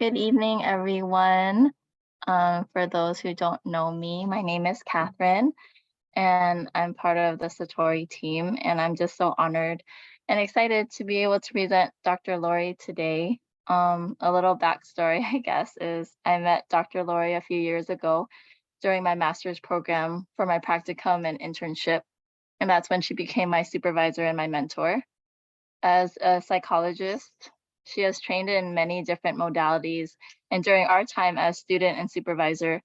Good evening, everyone. For those who don't know me, my name is Catherine, and I'm part of the Satori team, and I'm just so honored and excited to be able to present Dr. Lori today. A little backstory, I guess, is I met Dr. Lori a few years ago during my master's program for my practicum and internship, and that's when she became my supervisor and my mentor. As a psychologist, she has trained in many different modalities, and during our time as student and supervisor,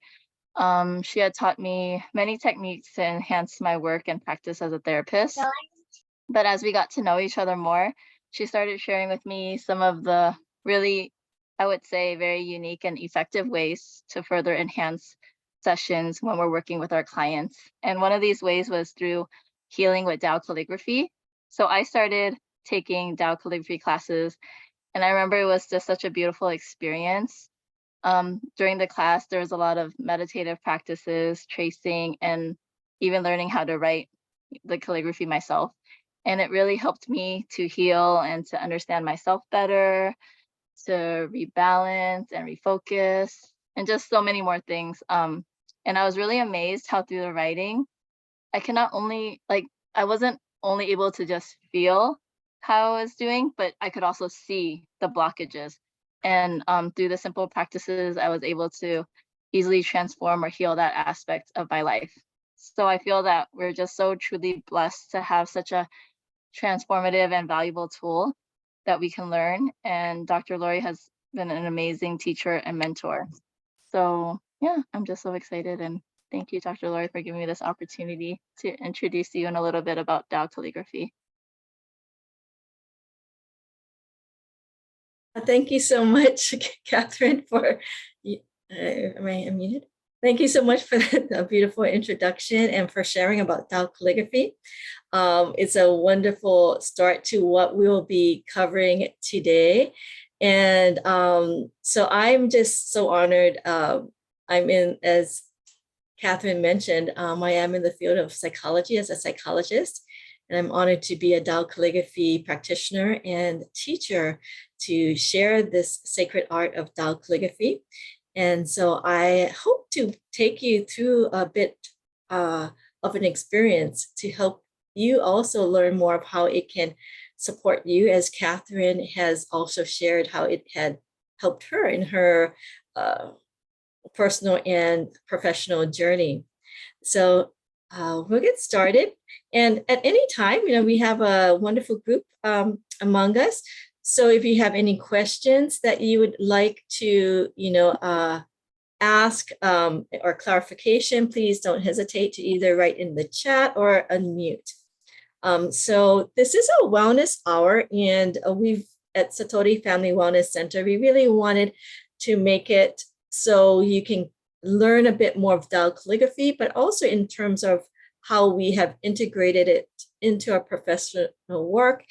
she had taught me many techniques to enhance my work and practice as a therapist. But as we got to know each other more, she started sharing with me some of the really, I would say, very unique and effective ways to further enhance sessions when we're working with our clients. And one of these ways was through healing with Tao calligraphy. So I started taking Tao calligraphy classes, and I remember it was just such a beautiful experience. During the class, there was a lot of meditative practices, tracing, and even learning how to write the calligraphy myself. And it really helped me to heal and to understand myself better, to rebalance and refocus, and just so many more things. And I was really amazed how through the writing, I cannot only like I wasn't only able to just feel how I was doing, but I could also see the blockages. And through the simple practices, I was able to easily transform or heal that aspect of my life. So I feel that we're just so truly blessed to have such a transformative and valuable tool that we can learn. And Dr. Lori has been an amazing teacher and mentor. So yeah, I'm just so excited, and thank you, Dr. Lori, for giving me this opportunity to introduce you and a little bit about Tao calligraphy. Thank you so much, Catherine, for, am I unmuted? Thank you so much for that beautiful introduction and for sharing about Tao calligraphy. It's a wonderful start to what we will be covering today. And so I'm just so honored. I'm in, as Catherine mentioned, I am in the field of psychology as a psychologist, and I'm honored to be a Tao calligraphy practitioner and teacher to share this sacred art of Tao calligraphy. And so I hope to take you through a bit of an experience to help you also learn more of how it can support you, as Catherine has also shared how it had helped her in her personal and professional journey. So we'll get started. And at any time, we have a wonderful group among us. So if you have any questions that you would like to, ask or clarification, please don't hesitate to either write in the chat or unmute. So this is a wellness hour, and we've at Satori Family Wellness Center, we really wanted to make it so you can learn a bit more of Tao calligraphy, but also in terms of how we have integrated it into our professional work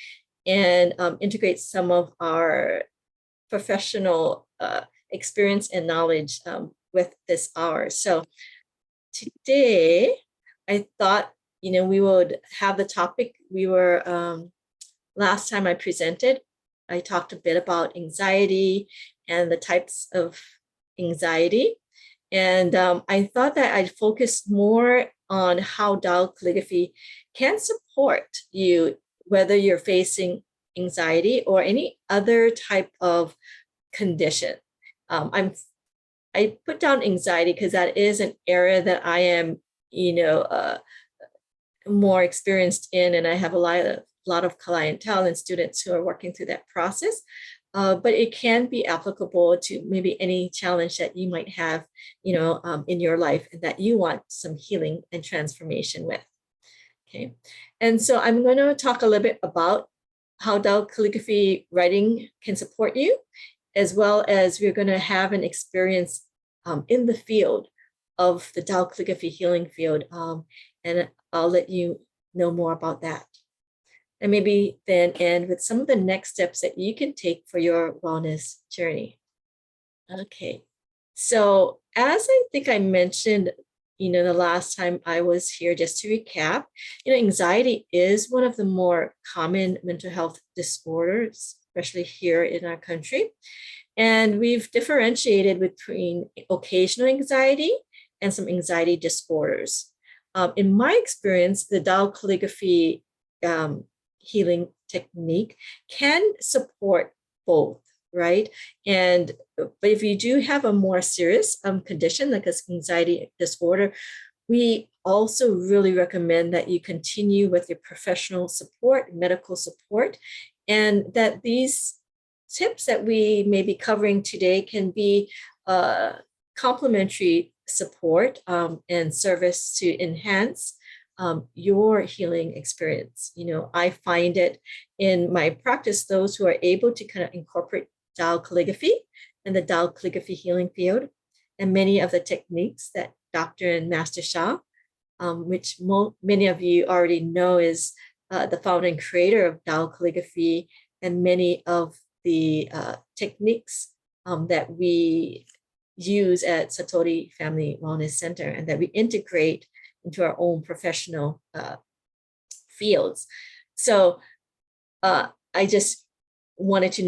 and integrate some of our professional experience and knowledge with this hour. So today, I thought, we would have the topic we were, last time I presented, I talked a bit about anxiety and the types of anxiety. And I thought that I'd focus more on how Tao calligraphy can support you, whether you're facing anxiety or any other type of condition. I put down anxiety because that is an area that I am, more experienced in, and I have a lot of clientele and students who are working through that process. But it can be applicable to maybe any challenge that you might have, in your life and that you want some healing and transformation with. Okay, and so I'm going to talk a little bit about how Tao calligraphy writing can support you, as well as we're going to have an experience in the field of the Tao calligraphy healing field, and I'll let you know more about that. And maybe then end with some of the next steps that you can take for your wellness journey. Okay, so as I think I mentioned, the last time I was here, just to recap, anxiety is one of the more common mental health disorders especially here in our country. And we've differentiated between occasional anxiety and some anxiety disorders. In my experience, the Tao calligraphy healing technique can support both, right? And but if you do have a more serious condition like an anxiety disorder, we also really recommend that you continue with your professional support, medical support, and that these tips that we may be covering today can be complementary support and service to enhance your healing experience. You know, I find it in my practice, those who are able to kind of incorporate Tao calligraphy and the Tao calligraphy healing field, and many of the techniques that Dr. and Master Sha, which many of you already know is the founder and creator of Tao calligraphy, and many of the techniques that we use at Satori Family Wellness Center and that we integrate into our own professional fields. So I just wanted to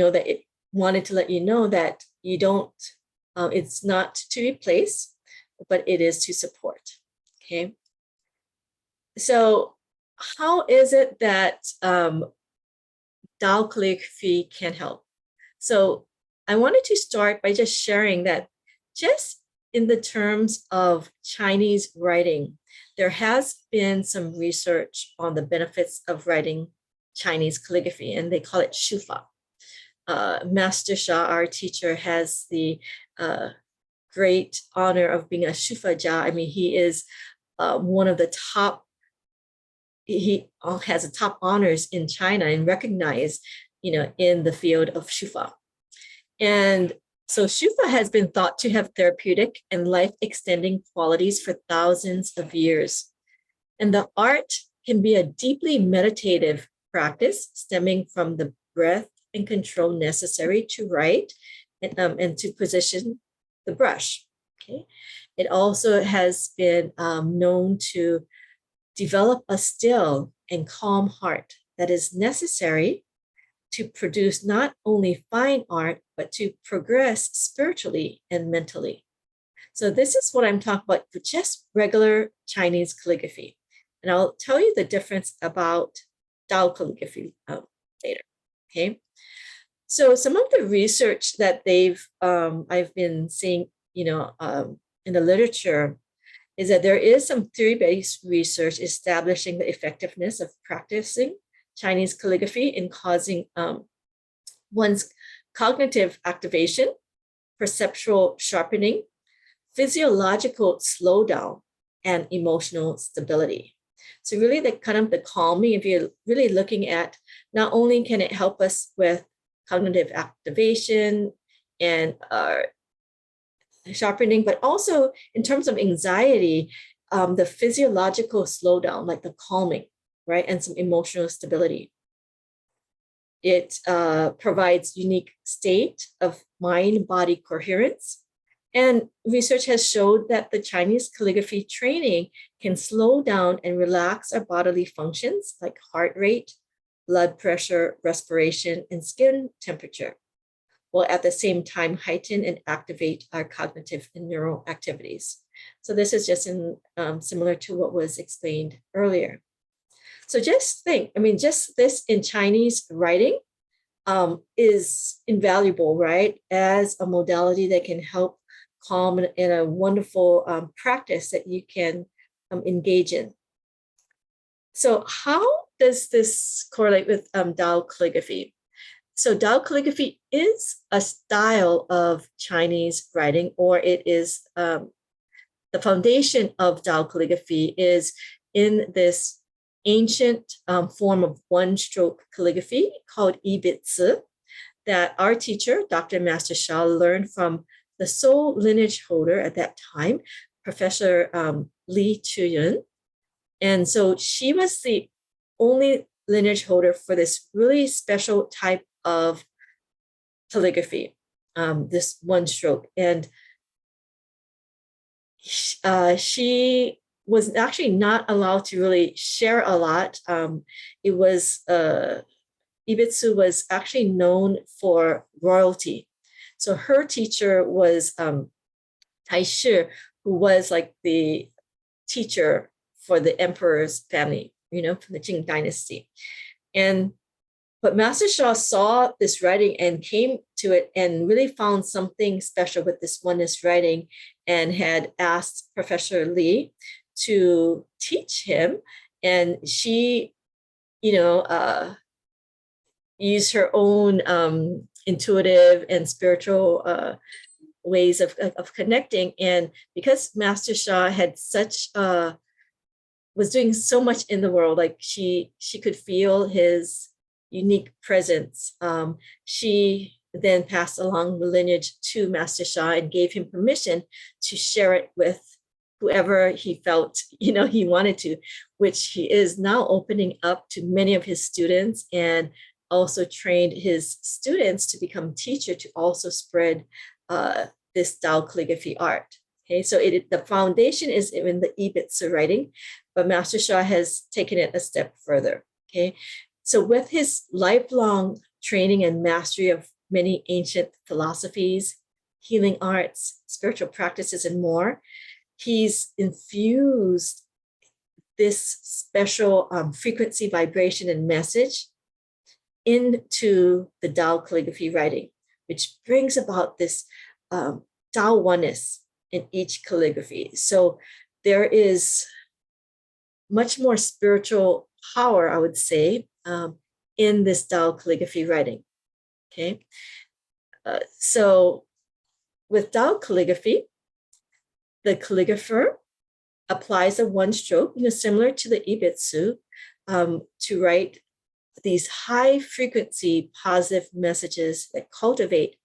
let you know that you don't, it's not to replace, but it is to support, okay? So how is it that Tao calligraphy can help? So I wanted to start by just sharing that just in the terms of Chinese writing, there has been some research on the benefits of writing Chinese calligraphy, and they call it shufa. Master Sha, our teacher, has the great honor of being a shufa-jia. I mean, he is one of the top, he has the top honors in China and recognized, you know, in the field of shufa. And so shufa has been thought to have therapeutic and life-extending qualities for thousands of years. And the art can be a deeply meditative practice stemming from the breath and control necessary to write and to position the brush. Okay. It also has been known to develop a still and calm heart that is necessary to produce not only fine art, but to progress spiritually and mentally. So this is what I'm talking about for just regular Chinese calligraphy. And I'll tell you the difference about Tao calligraphy later, okay? So some of the research that I've been seeing, you know, in the literature is that there is some theory-based research establishing the effectiveness of practicing Chinese calligraphy in causing one's cognitive activation, perceptual sharpening, physiological slowdown, and emotional stability. So really the kind of the calming, if you're really looking at, not only can it help us with cognitive activation and sharpening, but also in terms of anxiety, the physiological slowdown, like the calming, right? And some emotional stability. It provides unique state of mind-body coherence. And research has showed that the Chinese calligraphy training can slow down and relax our bodily functions like heart rate, blood pressure, respiration, and skin temperature, while at the same time heighten and activate our cognitive and neural activities. So this is just similar to what was explained earlier. So just think, I mean, just this in Chinese writing is invaluable, right? As a modality that can help calm in a wonderful practice that you can engage in. So how does this correlate with Tao calligraphy? So Tao calligraphy is a style of Chinese writing, or it is the foundation of Tao calligraphy is in this ancient form of one-stroke calligraphy called Yibitzi that our teacher, Dr. Master Sha, learned from the sole lineage holder at that time, Professor Li Chuyun. And so she was the only lineage holder for this really special type of calligraphy, this one stroke. And she was actually not allowed to really share a lot. It was, Ibitsu was actually known for royalty. So her teacher was Taishu, who was like the teacher for the emperor's family, from the Qing dynasty. But Master Sha saw this writing and came to it and really found something special with this oneness writing, and had asked Professor Li to teach him. And she, used her own intuitive and spiritual ways of connecting. And because Master Sha had was doing so much in the world, like she could feel his unique presence. She then passed along the lineage to Master Sha and gave him permission to share it with whoever he felt, he wanted to, which he is now opening up to many of his students, and also trained his students to become teacher to also spread this Tao calligraphy art. Okay, so the foundation is in the Ibitsu writing, but Master Sha has taken it a step further. Okay, so with his lifelong training and mastery of many ancient philosophies, healing arts, spiritual practices, and more, he's infused this special frequency, vibration, and message into the Tao calligraphy writing, which brings about this Tao oneness in each calligraphy. So there is much more spiritual power, I would say, in this Tao calligraphy writing. Okay, so with Tao calligraphy, the calligrapher applies a one stroke, similar to the Ibitsu, to write these high frequency positive messages that cultivate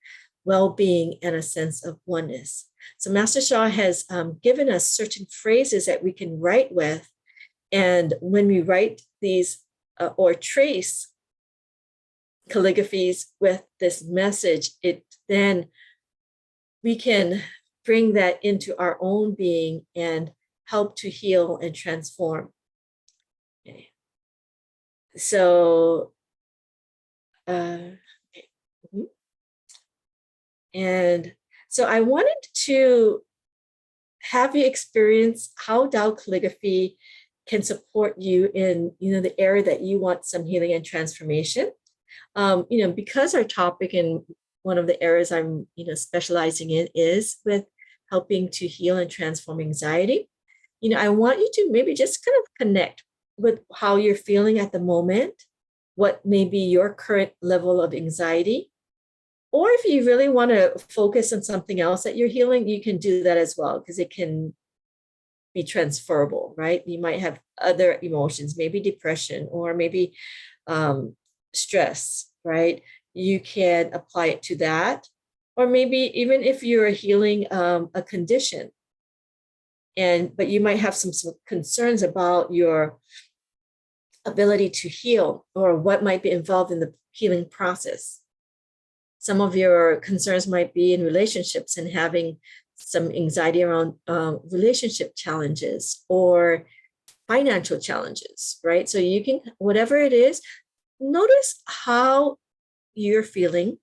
well-being and a sense of oneness. So Master Sha has given us certain phrases that we can write with. And when we write these or trace calligraphies with this message, then we can bring that into our own being and help to heal and transform. Okay. So, and so I wanted to have you experience how Tao calligraphy can support you in, the area that you want some healing and transformation. Because our topic and one of the areas I'm, specializing in is with helping to heal and transform anxiety. I want you to maybe just kind of connect with how you're feeling at the moment, what may be your current level of anxiety. Or if you really want to focus on something else that you're healing, you can do that as well, because it can be transferable, right? You might have other emotions, maybe depression, or maybe stress, right? You can apply it to that. Or maybe even if you're healing a condition, but you might have some concerns about your ability to heal, or what might be involved in the healing process. Some of your concerns might be in relationships and having some anxiety around relationship challenges or financial challenges, right? So you can, whatever it is, notice how you're feeling,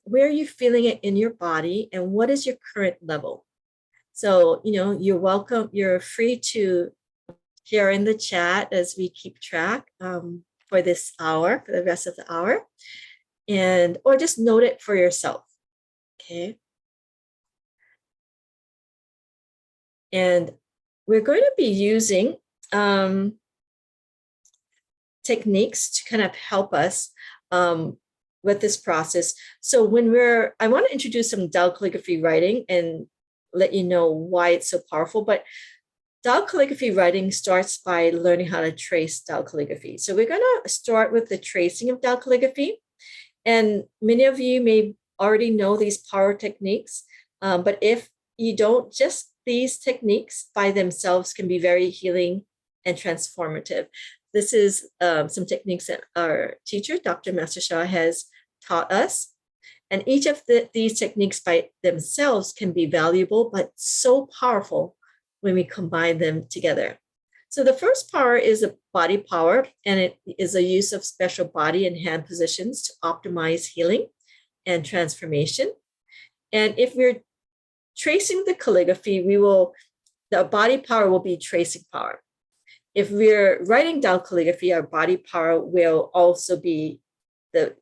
where you're feeling it in your body, and what is your current level. So, you're welcome, you're free to share in the chat as we keep track for this hour, for the rest of the hour, or just note it for yourself, okay? And we're going to be using techniques to kind of help us with this process. So I want to introduce some Tao calligraphy writing and let you know why it's so powerful. But Tao calligraphy writing starts by learning how to trace Tao calligraphy. So we're going to start with the tracing of Tao calligraphy. And many of you may already know these power techniques, but if you don't, just these techniques by themselves can be very healing and transformative. This is some techniques that our teacher, Dr. Master Sha, has taught us. And each of these techniques by themselves can be valuable, but so powerful when we combine them together. So the first power is a body power, and it is a use of special body and hand positions to optimize healing and transformation. And if we're tracing the calligraphy, the body power will be tracing power. If we're writing down calligraphy, our body power will also be the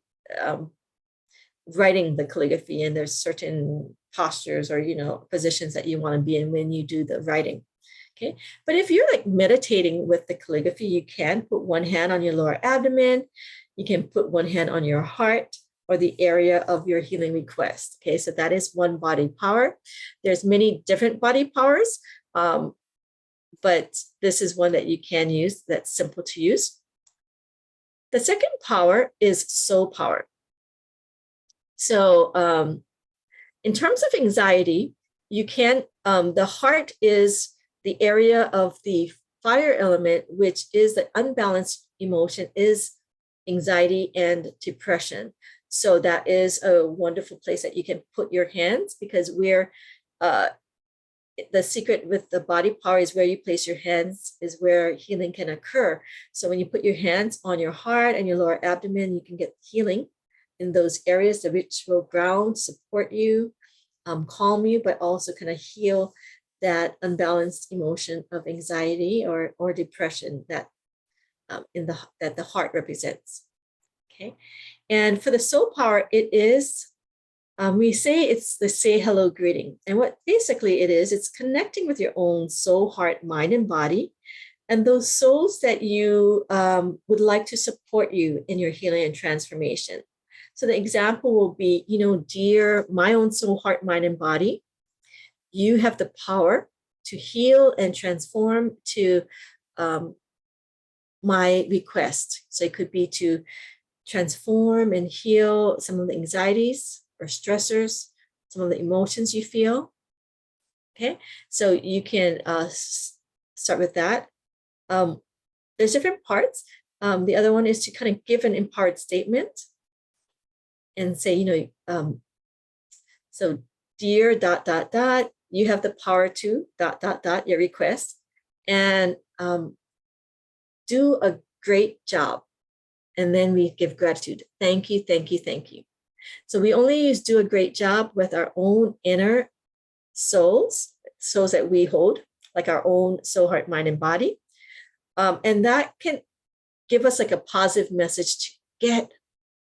writing the calligraphy, and there's certain postures or positions that you want to be in when you do the writing. Okay, but if you're like meditating with the calligraphy, you can put one hand on your lower abdomen, you can put one hand on your heart or the area of your healing request. Okay, so that is one body power. There's many different body powers, but this is one that you can use that's simple to use. The second power is soul power. So in terms of anxiety, you can, the heart is the area of the fire element, which is the unbalanced emotion, is anxiety and depression. So that is a wonderful place that you can put your hands, because the secret with the body power is where you place your hands is where healing can occur. So when you put your hands on your heart and your lower abdomen, you can get healing in those areas, which will ground, support you, calm you, but also kind of heal that unbalanced emotion of anxiety or depression that that the heart represents. Okay, and for the soul power, it is we say it's the say hello greeting, and what basically it is, it's connecting with your own soul, heart, mind, and body, and those souls that you would like to support you in your healing and transformation. So the example will be, dear my own soul, heart, mind, and body, you have the power to heal and transform to my request. So it could be to transform and heal some of the anxieties or stressors, some of the emotions you feel. Okay, so you can start with that. There's different parts. The other one is to kind of give an empowered statement and say, so dear ... you have the power to ... your request, and do a great job. And then we give gratitude. Thank you, thank you, thank you. So we only do a great job with our own inner souls that we hold, like our own soul, heart, mind, and body. And that can give us like a positive message to get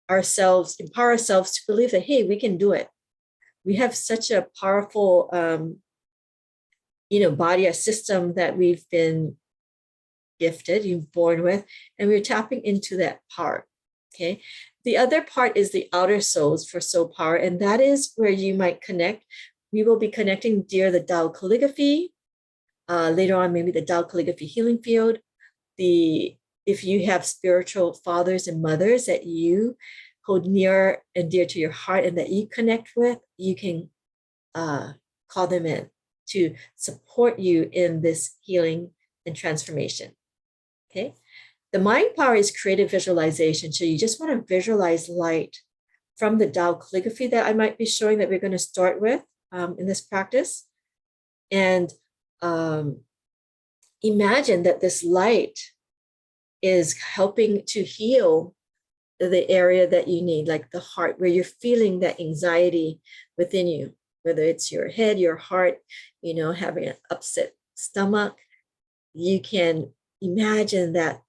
ourselves, empower ourselves to believe that, hey, we can do it. We have such a powerful, body, a system that we've been gifted, you've born with, and we're tapping into that power. Okay. The other part is the outer souls for soul power, and that is where you might connect. We will be connecting dear the Tao Calligraphy, later on maybe the Tao Calligraphy healing field. If you have spiritual fathers and mothers that you hold near and dear to your heart and that you connect with, you can call them in to support you in this healing and transformation. Okay. The mind power is creative visualization. So you just want to visualize light from the Tao Calligraphy that I might be showing, that we're going to start with in this practice. And imagine that this light is helping to heal the area that you need, like the heart, where you're feeling that anxiety within you, whether it's your head, your heart, having an upset stomach. You can imagine that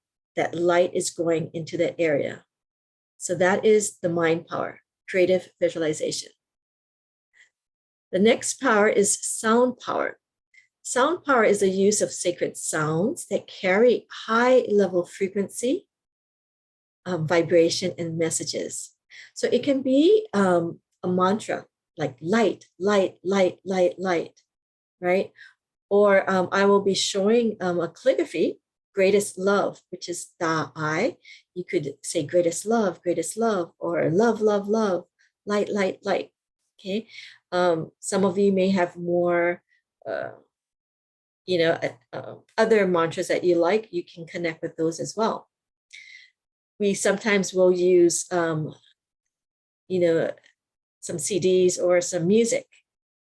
light is going into that area. So that is the mind power, creative visualization. The next power is sound power. Sound power is the use of sacred sounds that carry high level frequency, vibration, and messages. So it can be a mantra like light, light, light, light, light, right? Or I will be showing a calligraphy, greatest love, which is Da-I. You could say greatest love, or love, love, love, light, light, light. Okay. Some of you may have more, other mantras that you like. You can connect with those as well. We sometimes will use, some CDs or some music,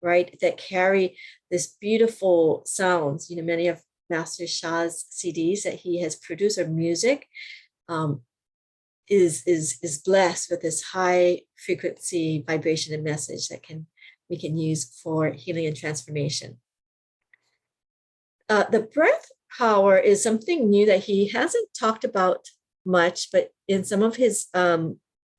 right, that carry this beautiful sounds. Many of Master Sha's CDs that he has produced, or music, is blessed with this high frequency vibration and message that we can use for healing and transformation. The breath power is something new that he hasn't talked about much, but in some of his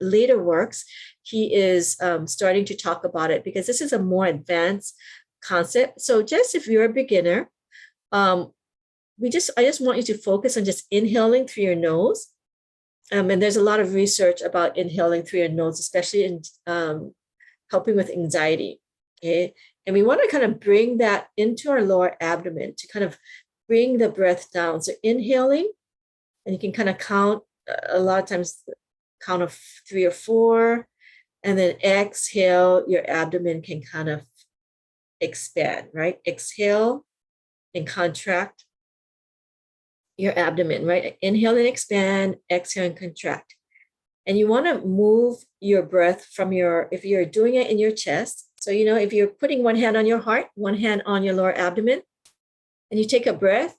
later works, he is starting to talk about it, because this is a more advanced concept. So just if you're a beginner, I just want you to focus on just inhaling through your nose. And there's a lot of research about inhaling through your nose, especially in helping with anxiety. Okay. And we want to kind of bring that into our lower abdomen to kind of bring the breath down. So inhaling, and you can kind of count, a lot of times count of 3 or 4, and then exhale, your abdomen can kind of expand, right? Exhale and contract your abdomen, right? Inhale and expand, exhale and contract. And you want to move your breath from if you're doing it in your chest. So, if you're putting one hand on your heart, one hand on your lower abdomen, and you take a breath,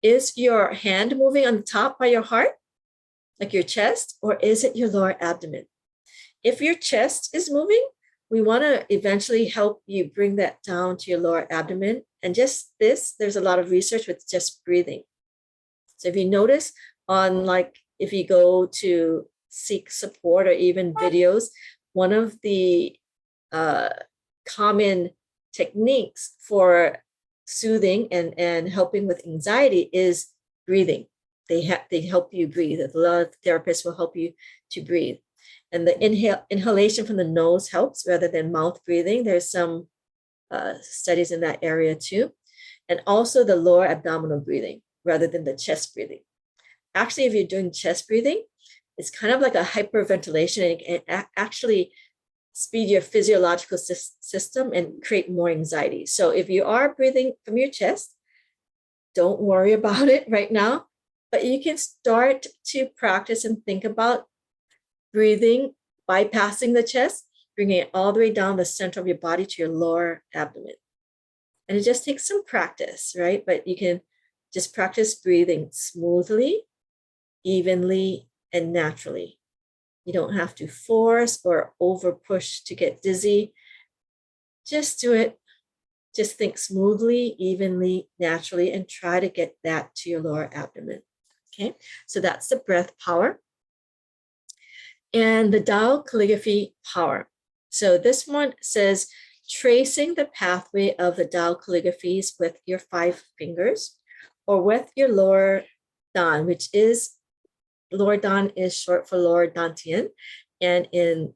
is your hand moving on the top by your heart, like your chest, or is it your lower abdomen? If your chest is moving, we want to eventually help you bring that down to your lower abdomen. And just this, there's a lot of research with just breathing. So if you notice if you go to seek support or even videos, one of the common techniques for soothing and helping with anxiety is breathing. They help you breathe. A lot of therapists will help you to breathe. And the inhalation from the nose helps rather than mouth breathing. There's some studies in that area too. And also the lower abdominal breathing rather than the chest breathing. Actually, if you're doing chest breathing, it's kind of like a hyperventilation, and it can actually speed your physiological system and create more anxiety. So if you are breathing from your chest, don't worry about it right now, but you can start to practice and think about breathing, bypassing the chest, bringing it all the way down the center of your body to your lower abdomen. And it just takes some practice, right? But you can just practice breathing smoothly, evenly, and naturally. You don't have to force or over push to get dizzy. Just do it. Just think smoothly, evenly, naturally, and try to get that to your lower abdomen. Okay, so that's the breath power. And the Tao Calligraphy power. So this one says, tracing the pathway of the Tao Calligraphies with your 5 fingers, or with your lower dan, which is, lower dan is short for lower dantian. And in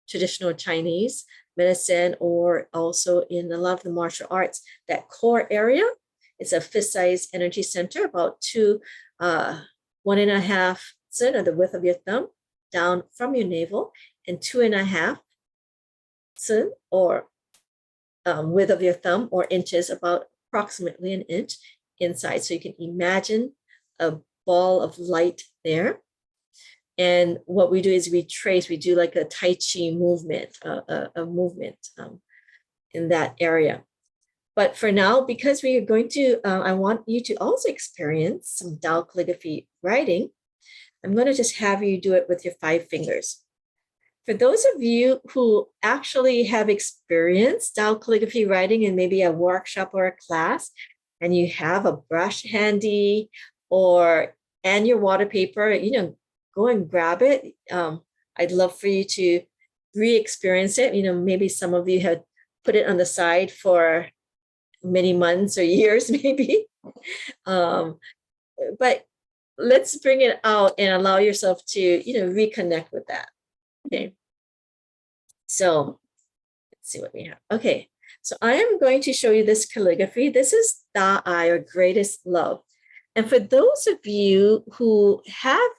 traditional Chinese medicine, or also in a lot of the martial arts, that core area is a fist-sized energy center, about 1.5 cent, or the width of your thumb, down from your navel, and 2.5 cent, or width of your thumb, or inches, about approximately an inch inside. So you can imagine a ball of light there. And what we do is we do like a Tai Chi movement, a movement in that area. But for now, because we are going to, I want you to also experience some Tao calligraphy writing. I'm going to just have you do it with your 5 fingers. For those of you who actually have experienced Tao calligraphy writing in maybe a workshop or a class, and you have a brush handy and your water paper, go and grab it. I'd love for you to re-experience it. Maybe some of you have put it on the side for many months or years, maybe. But let's bring it out and allow yourself to, reconnect with that. Okay. So let's see what we have. Okay. So I am going to show you this calligraphy. This is Da'ai, or greatest love. And for those of you who have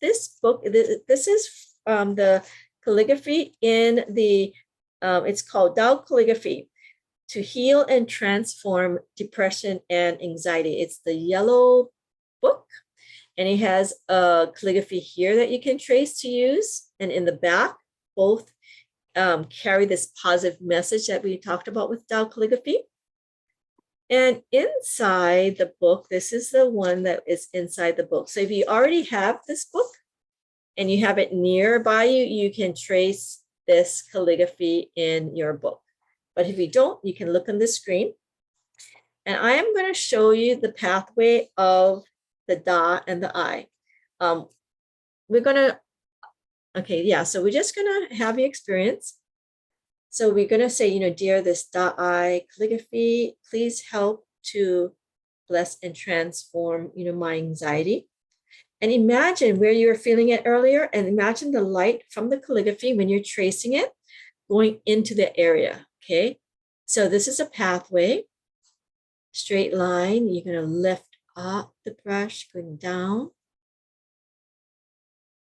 this book, this is the calligraphy in the, it's called Tao Calligraphy, to heal and transform depression and anxiety. It's the yellow book, and it has a calligraphy here that you can trace to use. And in the back, both carry this positive message that we talked about with Tao Calligraphy. And inside the book, this is the one that is inside the book. So if you already have this book and you have it nearby you, you can trace this calligraphy in your book. But if you don't, you can look on the screen. And I am going to show you the pathway of the Da and the I. We're going to, okay, yeah, so we're just going to have you experience. So we're going to say, you know, dear this Da I calligraphy, please help to bless and transform, you know, my anxiety. And imagine where you were feeling it earlier, and imagine the light from the calligraphy when you're tracing it going into the area, okay? So this is a pathway, straight line. You're going to lift up the brush, going down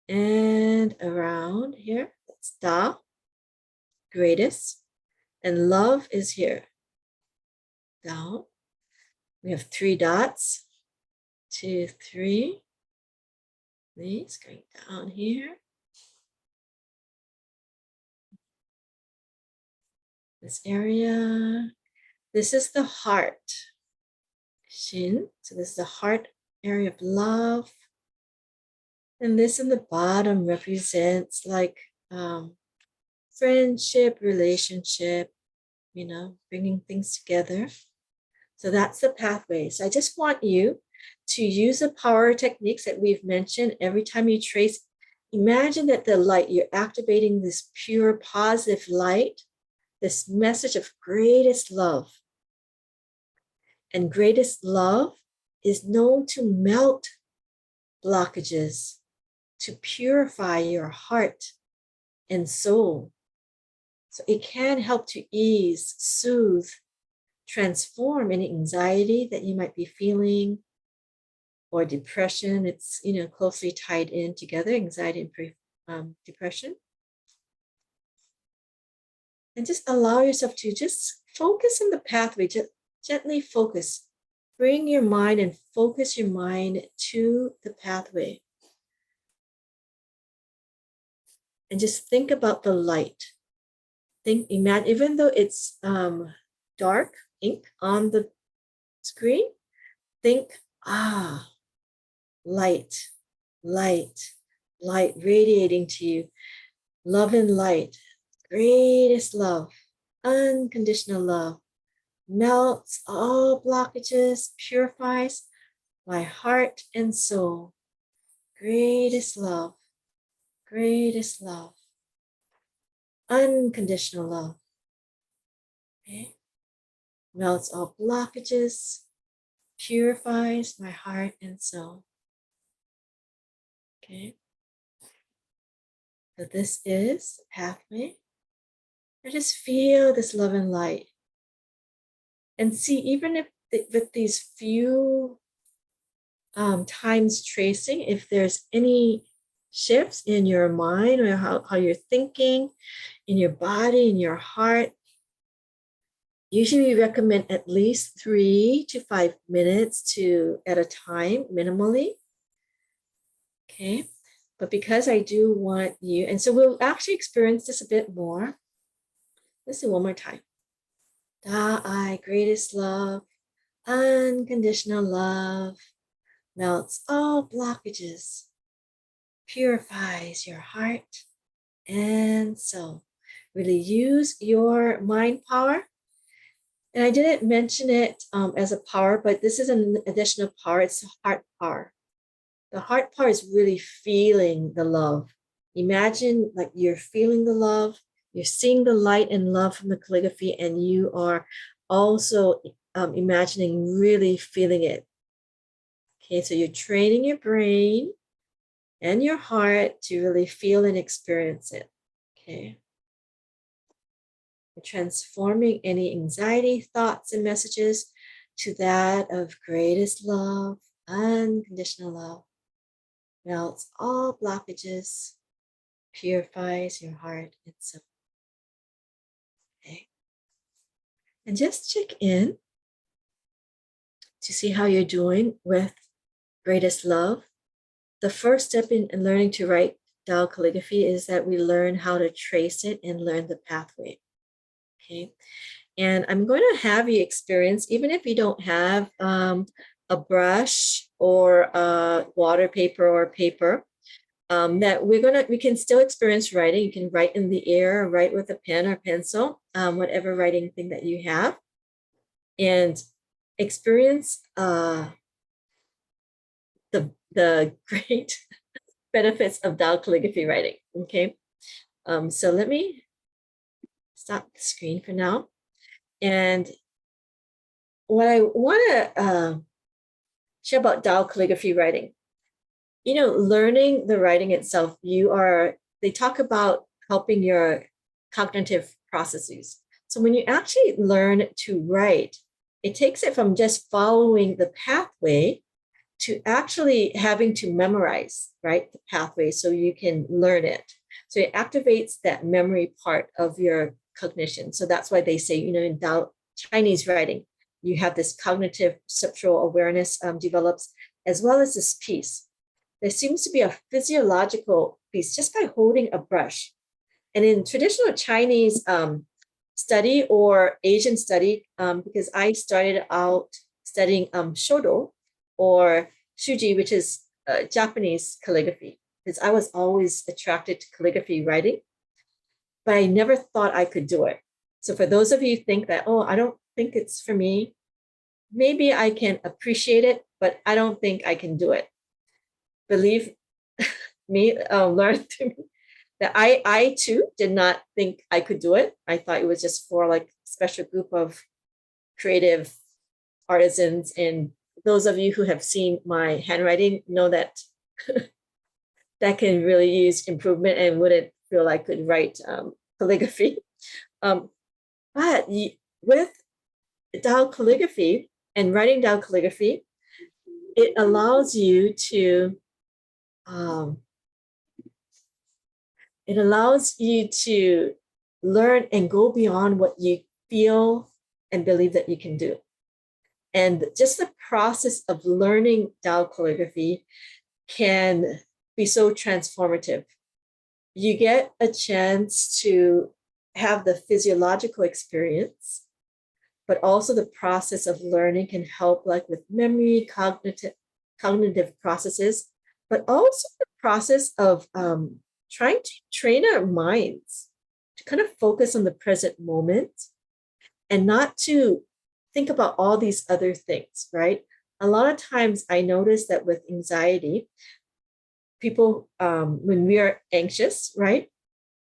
and around here. That's Da, greatest. And love is here. Down. We have 3 dots. 2, 3. These going down here. This area. This is the heart. Shin. So this is the heart area of love. And this in the bottom represents like friendship, relationship, you know, bringing things together. So that's the pathway. So I just want you to use the power techniques that we've mentioned. Every time you trace, imagine that the light, you're activating this pure positive light, this message of greatest love. And greatest love is known to melt blockages, to purify your heart and soul. So it can help to ease, soothe, transform any anxiety that you might be feeling, or depression. It's, you know, closely tied in together, anxiety and depression. And just allow yourself to just focus on the pathway, just gently focus. Bring your mind and focus your mind to the pathway. And just think about the light. Imagine, even though it's dark ink on the screen, think, light, light, light radiating to you. Love and light, greatest love, unconditional love, melts all blockages, purifies my heart and soul. Greatest love, greatest love, unconditional love. Okay? Melts all blockages, purifies my heart and soul. Okay? So this is the pathway. I just feel this love and light. And see, even if with these few times tracing, if there's any shifts in your mind or how you're thinking, in your body, in your heart, usually we recommend at least 3 to 5 minutes at a time, minimally. Okay, but because I do want you, and so we'll actually experience this a bit more. Let's do one more time. Da I, greatest love, unconditional love, melts all blockages, purifies your heart and soul. Really use your mind power. And I didn't mention it as a power, but this is an additional power. It's heart power. The heart power is really feeling the love. Imagine like you're feeling the love, you're seeing the light and love from the calligraphy, and you are also imagining really feeling it. Okay, so you're training your brain and your heart to really feel and experience it. Okay. You're transforming any anxiety, thoughts, and messages to that of greatest love, unconditional love. Melts all blockages, purifies your heart and soul. Okay. And just check in to see how you're doing with greatest love. The first step in learning to write Tao calligraphy is that we learn how to trace it and learn the pathway. Okay. And I'm going to have you experience, even if you don't have a brush or a water paper or paper, that we can still experience writing. You can write in the air, or write with a pen or pencil, whatever writing thing that you have, and experience the great benefits of Tao calligraphy writing. Okay, so let me stop the screen for now. And what I want to share about Tao calligraphy writing, learning the writing itself, they talk about helping your cognitive processes. So when you actually learn to write, it takes it from just following the pathway to actually having to memorize, right, the pathway so you can learn it. So it activates that memory part of your cognition. So that's why they say, in Tao Chinese writing, you have this cognitive perceptual awareness develops, as well as this piece. There seems to be a physiological piece just by holding a brush. And in traditional Chinese study or Asian study, because I started out studying shodo or shuji, which is Japanese calligraphy, because I was always attracted to calligraphy writing, but I never thought I could do it. So for those of you who think that, oh, I don't think it's for me, maybe I can appreciate it, but I don't think I can do it. Believe me, learn through me that I too did not think I could do it. I thought it was just for like a special group of creative artisans. And those of you who have seen my handwriting know that that can really use improvement and wouldn't feel I could write calligraphy. But with Tao calligraphy and writing Tao calligraphy, it allows you to learn and go beyond what you feel and believe that you can do. And just the process of learning Tao calligraphy can be so transformative. You get a chance to have the physiological experience, but also the process of learning can help like with memory, cognitive processes, but also the process of trying to train our minds to kind of focus on the present moment and not to think about all these other things, right? A lot of times I notice that with anxiety, people, when we are anxious, right,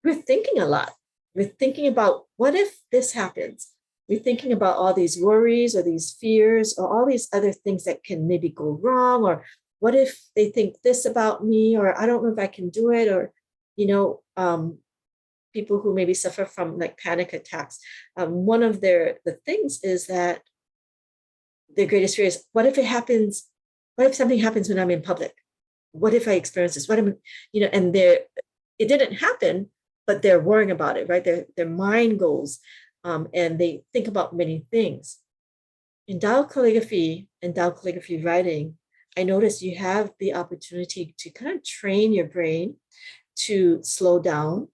we're thinking a lot. We're thinking about what if this happens? We're thinking about all these worries or these fears or all these other things that can maybe go wrong, or what if they think this about me, or I don't know if I can do it, or, people who maybe suffer from like panic attacks. One of the things is that their greatest fear is, what if it happens? What if something happens when I'm in public? What if I experience this? And it didn't happen, but they're worrying about it, right? Their mind goes, and they think about many things. In Tao calligraphy and Tao calligraphy writing, I noticed you have the opportunity to kind of train your brain to slow down,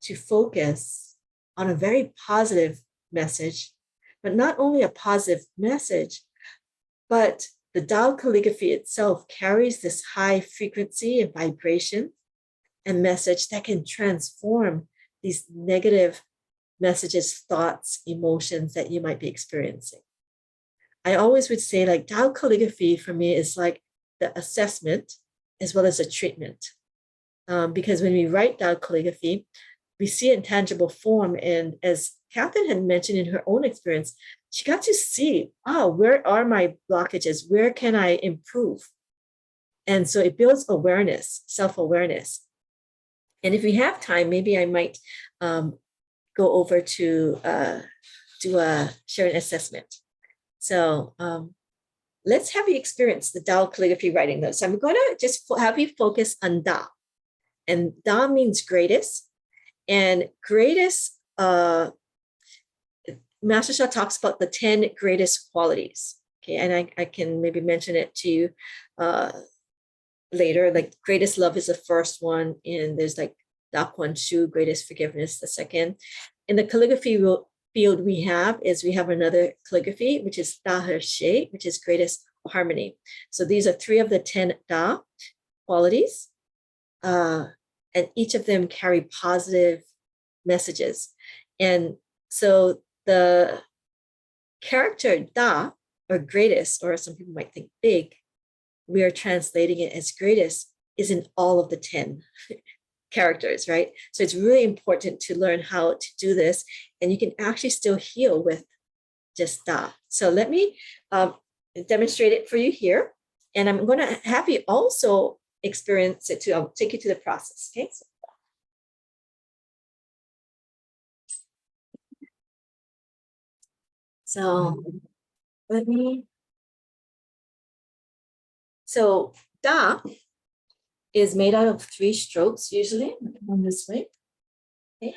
to focus on a very positive message, but not only a positive message, but the Tao calligraphy itself carries this high frequency and vibration and message that can transform these negative messages, thoughts, emotions that you might be experiencing. I always would say like Tao calligraphy for me is like the assessment as well as a treatment. Because when we write Tao calligraphy, we see it in tangible form. And as Catherine had mentioned in her own experience, she got to see, where are my blockages? Where can I improve? And so it builds awareness, self-awareness. And if we have time, maybe I might go over to do a sharing assessment. So let's have you experience the Tao calligraphy writing though. So I'm going to just have you focus on Da. And Da means greatest. And greatest, Master Sha talks about the 10 greatest qualities. Okay, and I can maybe mention it to you later. Like greatest love is the first one, and there's like Da Kuan Shu, greatest forgiveness, the second. In the calligraphy field we have is we have another calligraphy, which is Tao Calligraphy, which is greatest harmony. So these are 3 of the 10 Tao qualities, and each of them carry positive messages. And so the character Da, or greatest, or some people might think big, we are translating it as greatest, is in all of the 10 characters, right? So it's really important to learn how to do this, and you can actually still heal with just Da. So let me demonstrate it for you here, and I'm going to have you also experience it too. I'll take you to the process, okay? So let me, so Da is made out of 3 strokes usually, on this way, okay?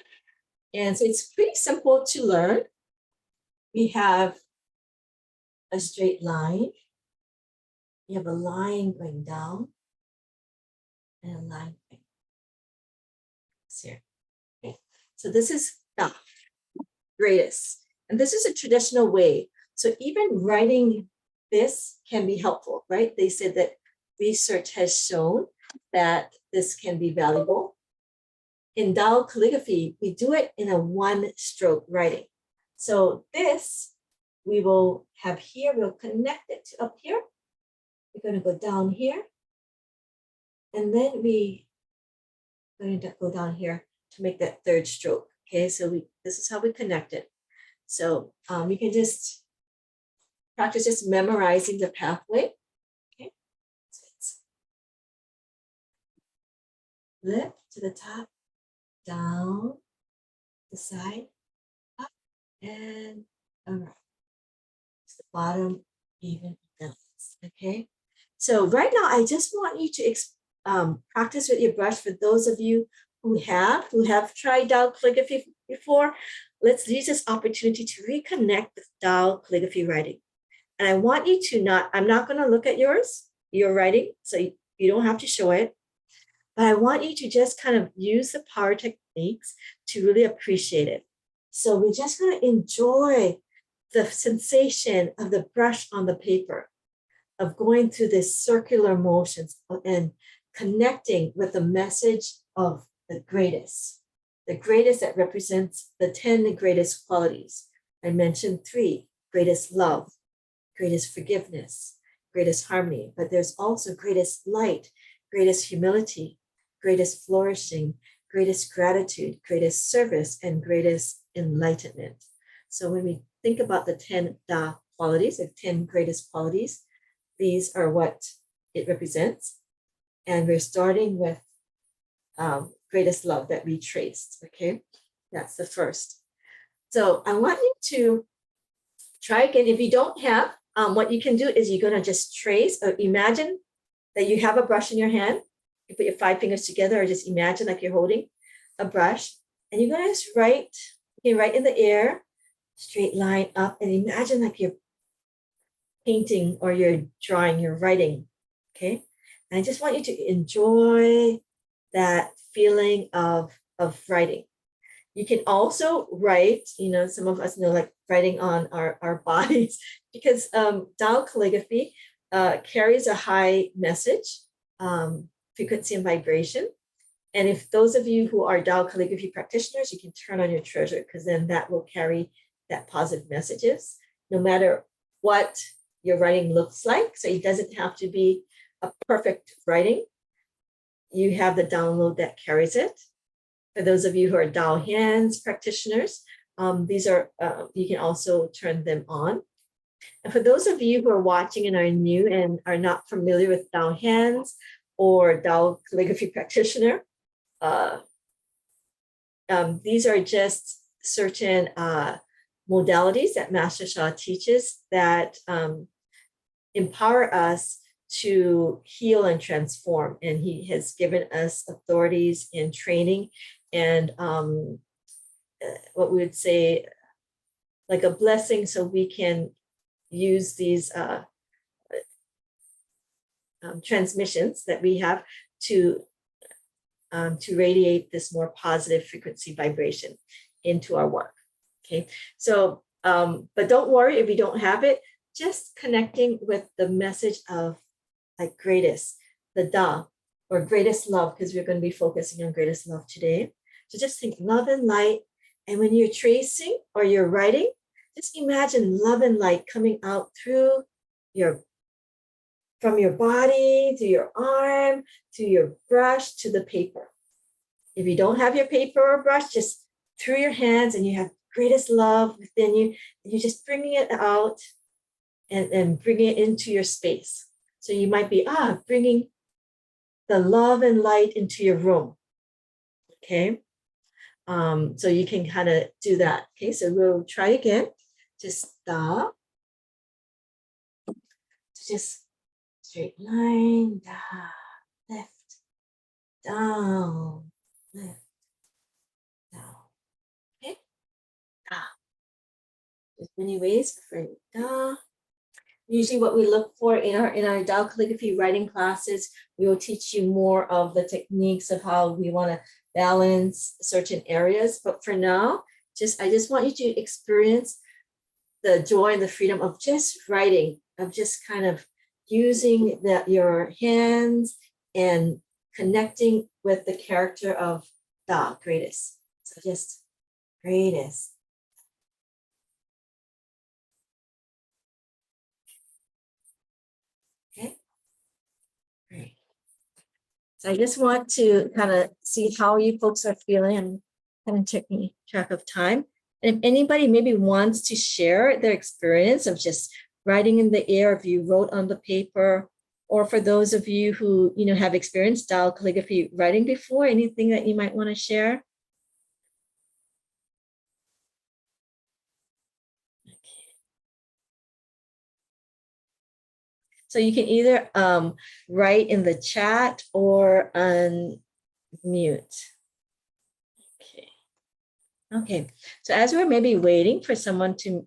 And so it's pretty simple to learn. We have a straight line. We have a line going down and a line going here. Okay. So this is Da, greatest. And this is a traditional way. So even writing this can be helpful, right? They said that research has shown that this can be valuable. In Tao calligraphy, we do it in a 1-stroke writing. So this we will have here, we'll connect it to up here. We're going to go down here. And then we're going to go down here to make that 3rd stroke. Okay, so this is how we connect it. So you can just practice just memorizing the pathway. Okay, so it's lift to the top, down, the side, up, and around. To the bottom, even balance. Okay, so right now I just want you to practice with your brush. For those of you who have tried Tao calligraphy before, let's use this opportunity to reconnect with Tao calligraphy writing. And I want you to I'm not going to look at your writing, so you don't have to show it. But I want you to just kind of use the power techniques to really appreciate it. So we're just going to enjoy the sensation of the brush on the paper, of going through this circular motions and connecting with the message of the greatest that represents the 10 greatest qualities. I mentioned 3: greatest love, greatest forgiveness, greatest harmony, but there's also greatest light, greatest humility, greatest flourishing, greatest gratitude, greatest service, and greatest enlightenment. So when we think about the 10 Da qualities, the 10 greatest qualities, these are what it represents. And we're starting with greatest love that we traced, okay? That's the first. So I want you to try again. If you don't have, what you can do is you're gonna just trace, or imagine that you have a brush in your hand. You put your 5 fingers together, or just imagine like you're holding a brush, and you're gonna just write, okay, right in the air, straight line up, and imagine like you're painting or you're drawing, you're writing, okay? And I just want you to enjoy that feeling of writing. You can also write, some of us know, like writing on our bodies, because Tao calligraphy carries a high message, frequency and vibration. And if those of you who are Tao calligraphy practitioners, you can turn on your treasure, because then that will carry that positive messages, no matter what your writing looks like. So it doesn't have to be a perfect writing. You have the download that carries it. For those of you who are Tao hands practitioners, these are, you can also turn them on. And for those of you who are watching and are new and are not familiar with Tao hands or Tao calligraphy practitioner, these are just certain modalities that Master Sha teaches that empower us to heal and transform. And he has given us authorities in training and what we would say like a blessing, so we can use these transmissions that we have to radiate this more positive frequency vibration into our work. Okay, so, but don't worry if you don't have it, just connecting with the message of like greatest, the Da, or greatest love, because we're going to be focusing on greatest love today. So just think love and light. And when you're tracing or you're writing, just imagine love and light coming out through your, from your body to your arm, to your brush, to the paper. If you don't have your paper or brush, just through your hands and you have greatest love within you, and you're just bringing it out and bringing it into your space. So you might be, bringing the love and light into your room. Okay. So you can kind of do that. Okay, so we'll try again. Just stop. Just straight line, down, left, down, left, down. Okay. There's many ways for da. Usually what we look for in our Tao calligraphy writing classes, we will teach you more of the techniques of how we want to balance certain areas. But for now, I just want you to experience the joy and the freedom of just writing, of just kind of using your hands and connecting with the character of Da, greatest. So just greatest. Okay, great. So I just want to kind of see how you folks are feeling. I'm kind of taking track of time. And if anybody maybe wants to share their experience of just writing in the air, if you wrote on the paper, or for those of you who have experienced Tao calligraphy writing before, anything that you might want to share? So you can either write in the chat or unmute. Okay. Okay. So as we're maybe waiting for someone to,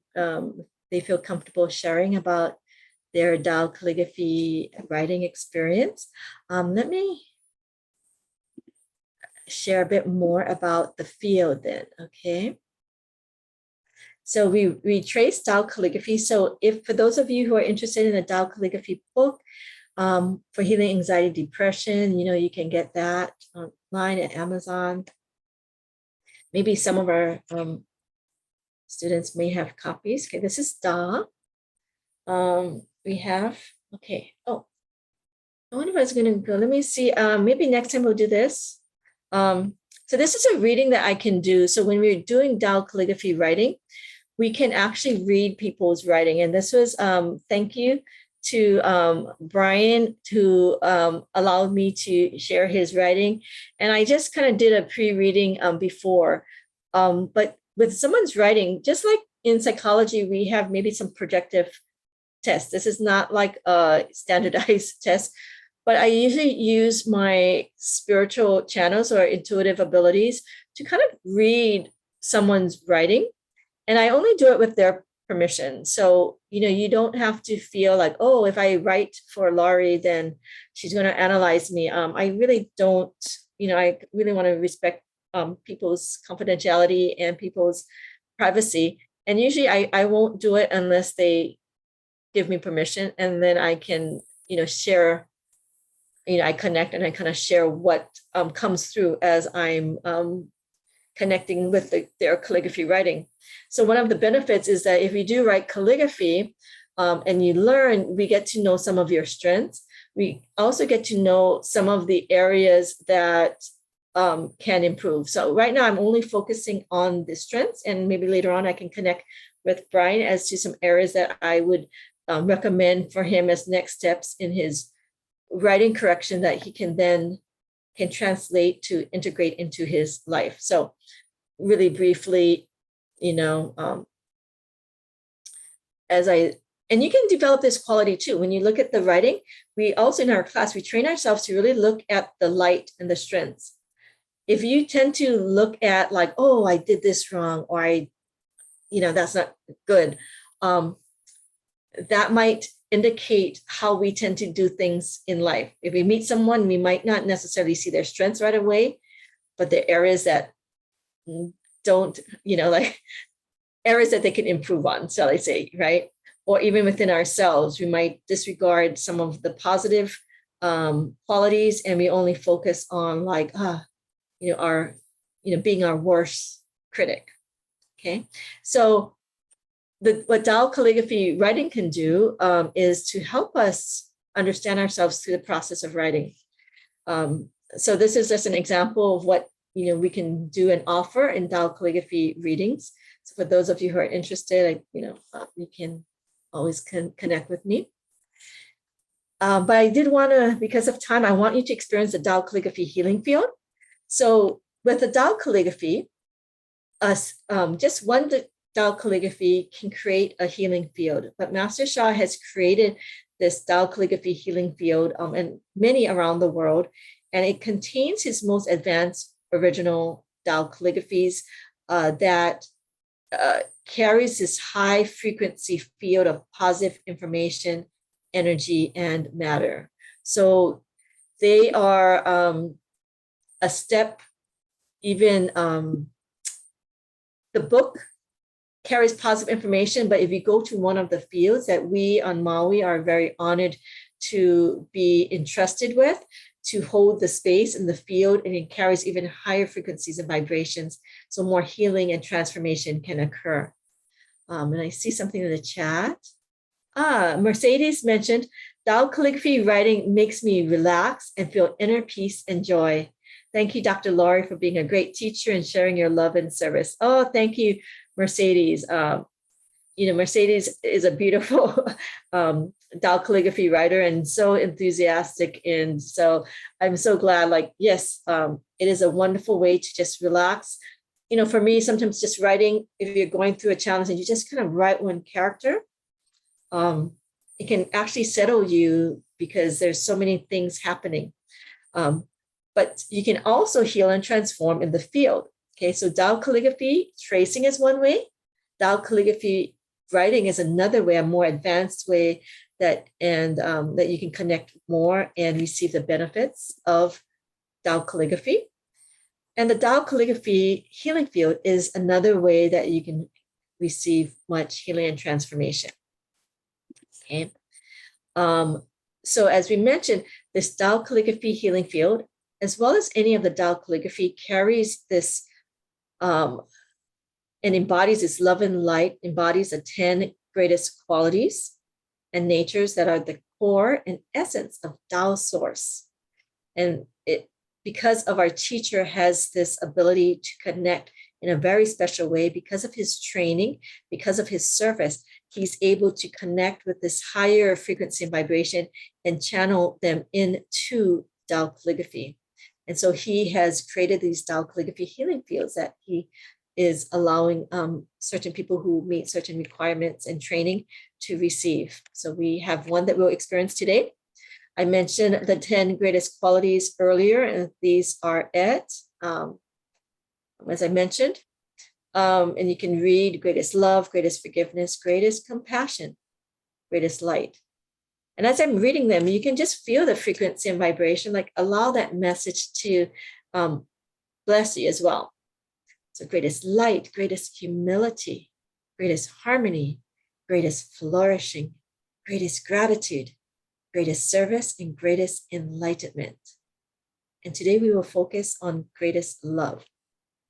they feel comfortable sharing about their Tao calligraphy writing experience, let me share a bit more about the field then, okay? So we trace Tao calligraphy. So if for those of you who are interested in a Tao calligraphy book for healing anxiety, depression, you can get that online at Amazon. Maybe some of our students may have copies. Okay, this is Da. We have, okay, oh, I wonder if I was gonna go, let me see, maybe next time we'll do this. So this is a reading that I can do. So when we're doing Tao calligraphy writing, we can actually read people's writing. And this was, thank you to Brian, who allowed me to share his writing. And I just kind of did a pre-reading before. But with someone's writing, just like in psychology, we have maybe some projective tests. This is not like a standardized test, but I usually use my spiritual channels or intuitive abilities to kind of read someone's writing. And I only do it with their permission. So, you don't have to feel like, oh, if I write for Laurie, then she's going to analyze me. I really don't, I really want to respect people's confidentiality and people's privacy. And usually I won't do it unless they give me permission. And then I can, share, I connect and I kind of share what comes through as I'm connecting with their calligraphy writing. So one of the benefits is that if you do write calligraphy and you learn, we get to know some of your strengths. We also get to know some of the areas that can improve. So right now I'm only focusing on the strengths, and maybe later on I can connect with Brian as to some areas that I would recommend for him as next steps in his writing correction that he can then translate to integrate into his life. So really briefly, and you can develop this quality too. When you look at the writing, we also in our class, we train ourselves to really look at the light and the strengths. If you tend to look at like, oh, I did this wrong, or that's not good, that might indicate how we tend to do things in life. If we meet someone, we might not necessarily see their strengths right away, but the areas that don't, like areas that they can improve on, shall I say, right? Or even within ourselves, we might disregard some of the positive qualities, and we only focus on like, our, being our worst critic. Okay, so what Tao calligraphy writing can do is to help us understand ourselves through the process of writing. So this is just an example of what we can do and offer in Tao calligraphy readings. So for those of you who are interested, you can always connect with me. But I did want to, because of time, I want you to experience the Tao calligraphy healing field. So with the Tao calligraphy, just one Tao calligraphy can create a healing field. But Master Sha has created this Tao calligraphy healing field and many around the world. And it contains his most advanced original Tao calligraphies that carries this high frequency field of positive information, energy, and matter. So they are a step, even the book carries positive information, but if you go to one of the fields that we on Maui are very honored to be entrusted with, to hold the space in the field, and it carries even higher frequencies and vibrations, so more healing and transformation can occur. And I see something in the chat. Mercedes mentioned, Tao calligraphy writing makes me relax and feel inner peace and joy. Thank you, Dr. Laurie, for being a great teacher and sharing your love and service. Oh, thank you, Mercedes. Mercedes is a beautiful Tao calligraphy writer and so enthusiastic. And so I'm so glad, yes, it is a wonderful way to just relax. For me, sometimes just writing, if you're going through a challenge and you just kind of write one character, it can actually settle you because there's so many things happening. But you can also heal and transform in the field. Okay, so Tao calligraphy tracing is one way. Tao calligraphy writing is another way, a more advanced way that you can connect more and receive the benefits of Tao calligraphy. And the Tao calligraphy healing field is another way that you can receive much healing and transformation. Okay. So as we mentioned, this Tao calligraphy healing field, as well as any of the Tao calligraphy, carries this and embodies this love and light, embodies the 10 greatest qualities and natures that are the core and essence of Tao source. And it, because of our teacher has this ability to connect in a very special way, because of his training, because of his service, he's able to connect with this higher frequency and vibration and channel them into Tao calligraphy. And so he has created these Tao calligraphy healing fields that he is allowing certain people who meet certain requirements and training to receive. So we have one that we'll experience today. I mentioned the 10 greatest qualities earlier, and these are it, as I mentioned. And you can read greatest love, greatest forgiveness, greatest compassion, greatest light. And as I'm reading them, you can just feel the frequency and vibration, allow that message to bless you as well. So greatest light, greatest humility, greatest harmony, greatest flourishing, greatest gratitude, greatest service, and greatest enlightenment. And today we will focus on greatest love.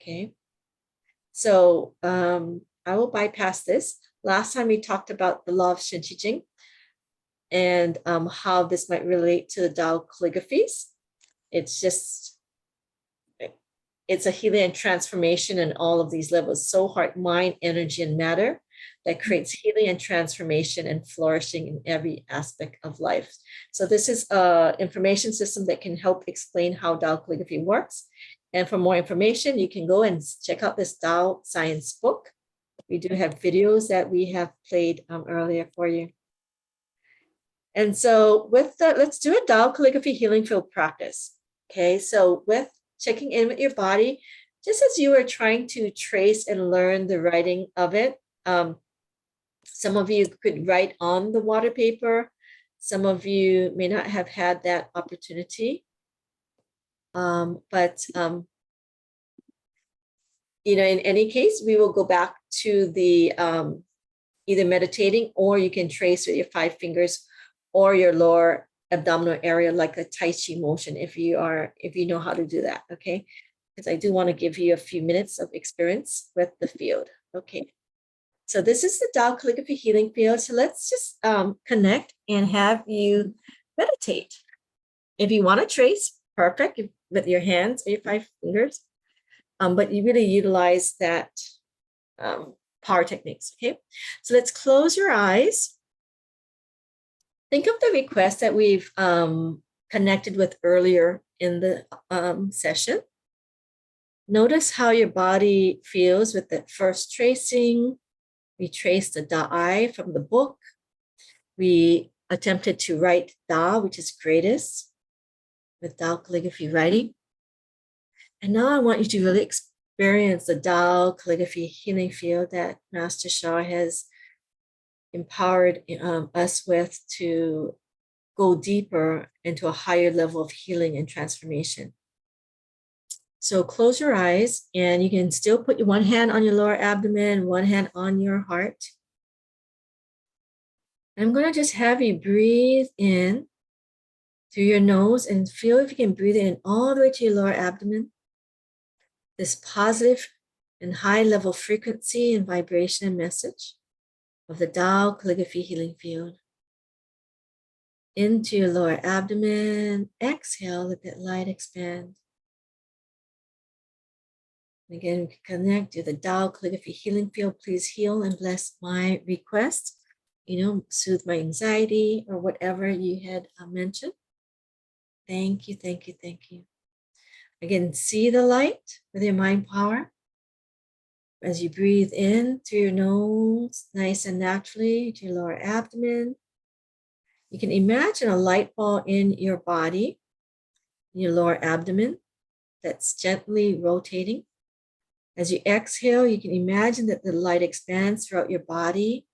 Okay. So I will bypass this. Last time we talked about the law of Shen Qi Jing and how this might relate to the Tao calligraphies. It's a healing and transformation in all of these levels, soul, heart, mind, energy, and matter, that creates healing and transformation and flourishing in every aspect of life. So this is an information system that can help explain how Tao calligraphy works. And for more information, you can go and check out this Tao science book. We do have videos that we have played earlier for you. And so let's do a Tao calligraphy healing field practice. Okay, so with checking in with your body, just as you are trying to trace and learn the writing of it. Some of you could write on the water paper. Some of you may not have had that opportunity. In any case, we will go back to the either meditating, or you can trace with your 5 fingers or your lower abdominal area like a Tai Chi motion if you know how to do that, okay? Because I do want to give you a few minutes of experience with the field. Okay, so this is the Tao Calligraphy healing field. So let's just connect and have you meditate. If you want to trace, perfect, with your hands or your 5 fingers, but you really utilize that power techniques, okay? So let's close your eyes. Think of the request that we've connected with earlier in the session. Notice how your body feels with the first tracing. We traced the Da-I from the book. We attempted to write Da, which is greatest, with Tao Calligraphy writing. And now I want you to really experience the Tao Calligraphy healing field that Master Sha has empowered us with to go deeper into a higher level of healing and transformation. So close your eyes, and you can still put your one hand on your lower abdomen, one hand on your heart. I'm going to just have you breathe in through your nose and feel if you can breathe in all the way to your lower abdomen. This positive and high level frequency and vibration and message of the Tao Calligraphy healing field. Into your lower abdomen, exhale, let that light expand. And again, we can connect to the Tao Calligraphy healing field. Please heal and bless my request. Soothe my anxiety or whatever you had mentioned. Thank you, thank you, thank you. Again, see the light with your mind power. As you breathe in through your nose, nice and naturally, to your lower abdomen. You can imagine a light ball in your body, in your lower abdomen, that's gently rotating. As you exhale, you can imagine that the light expands throughout your body,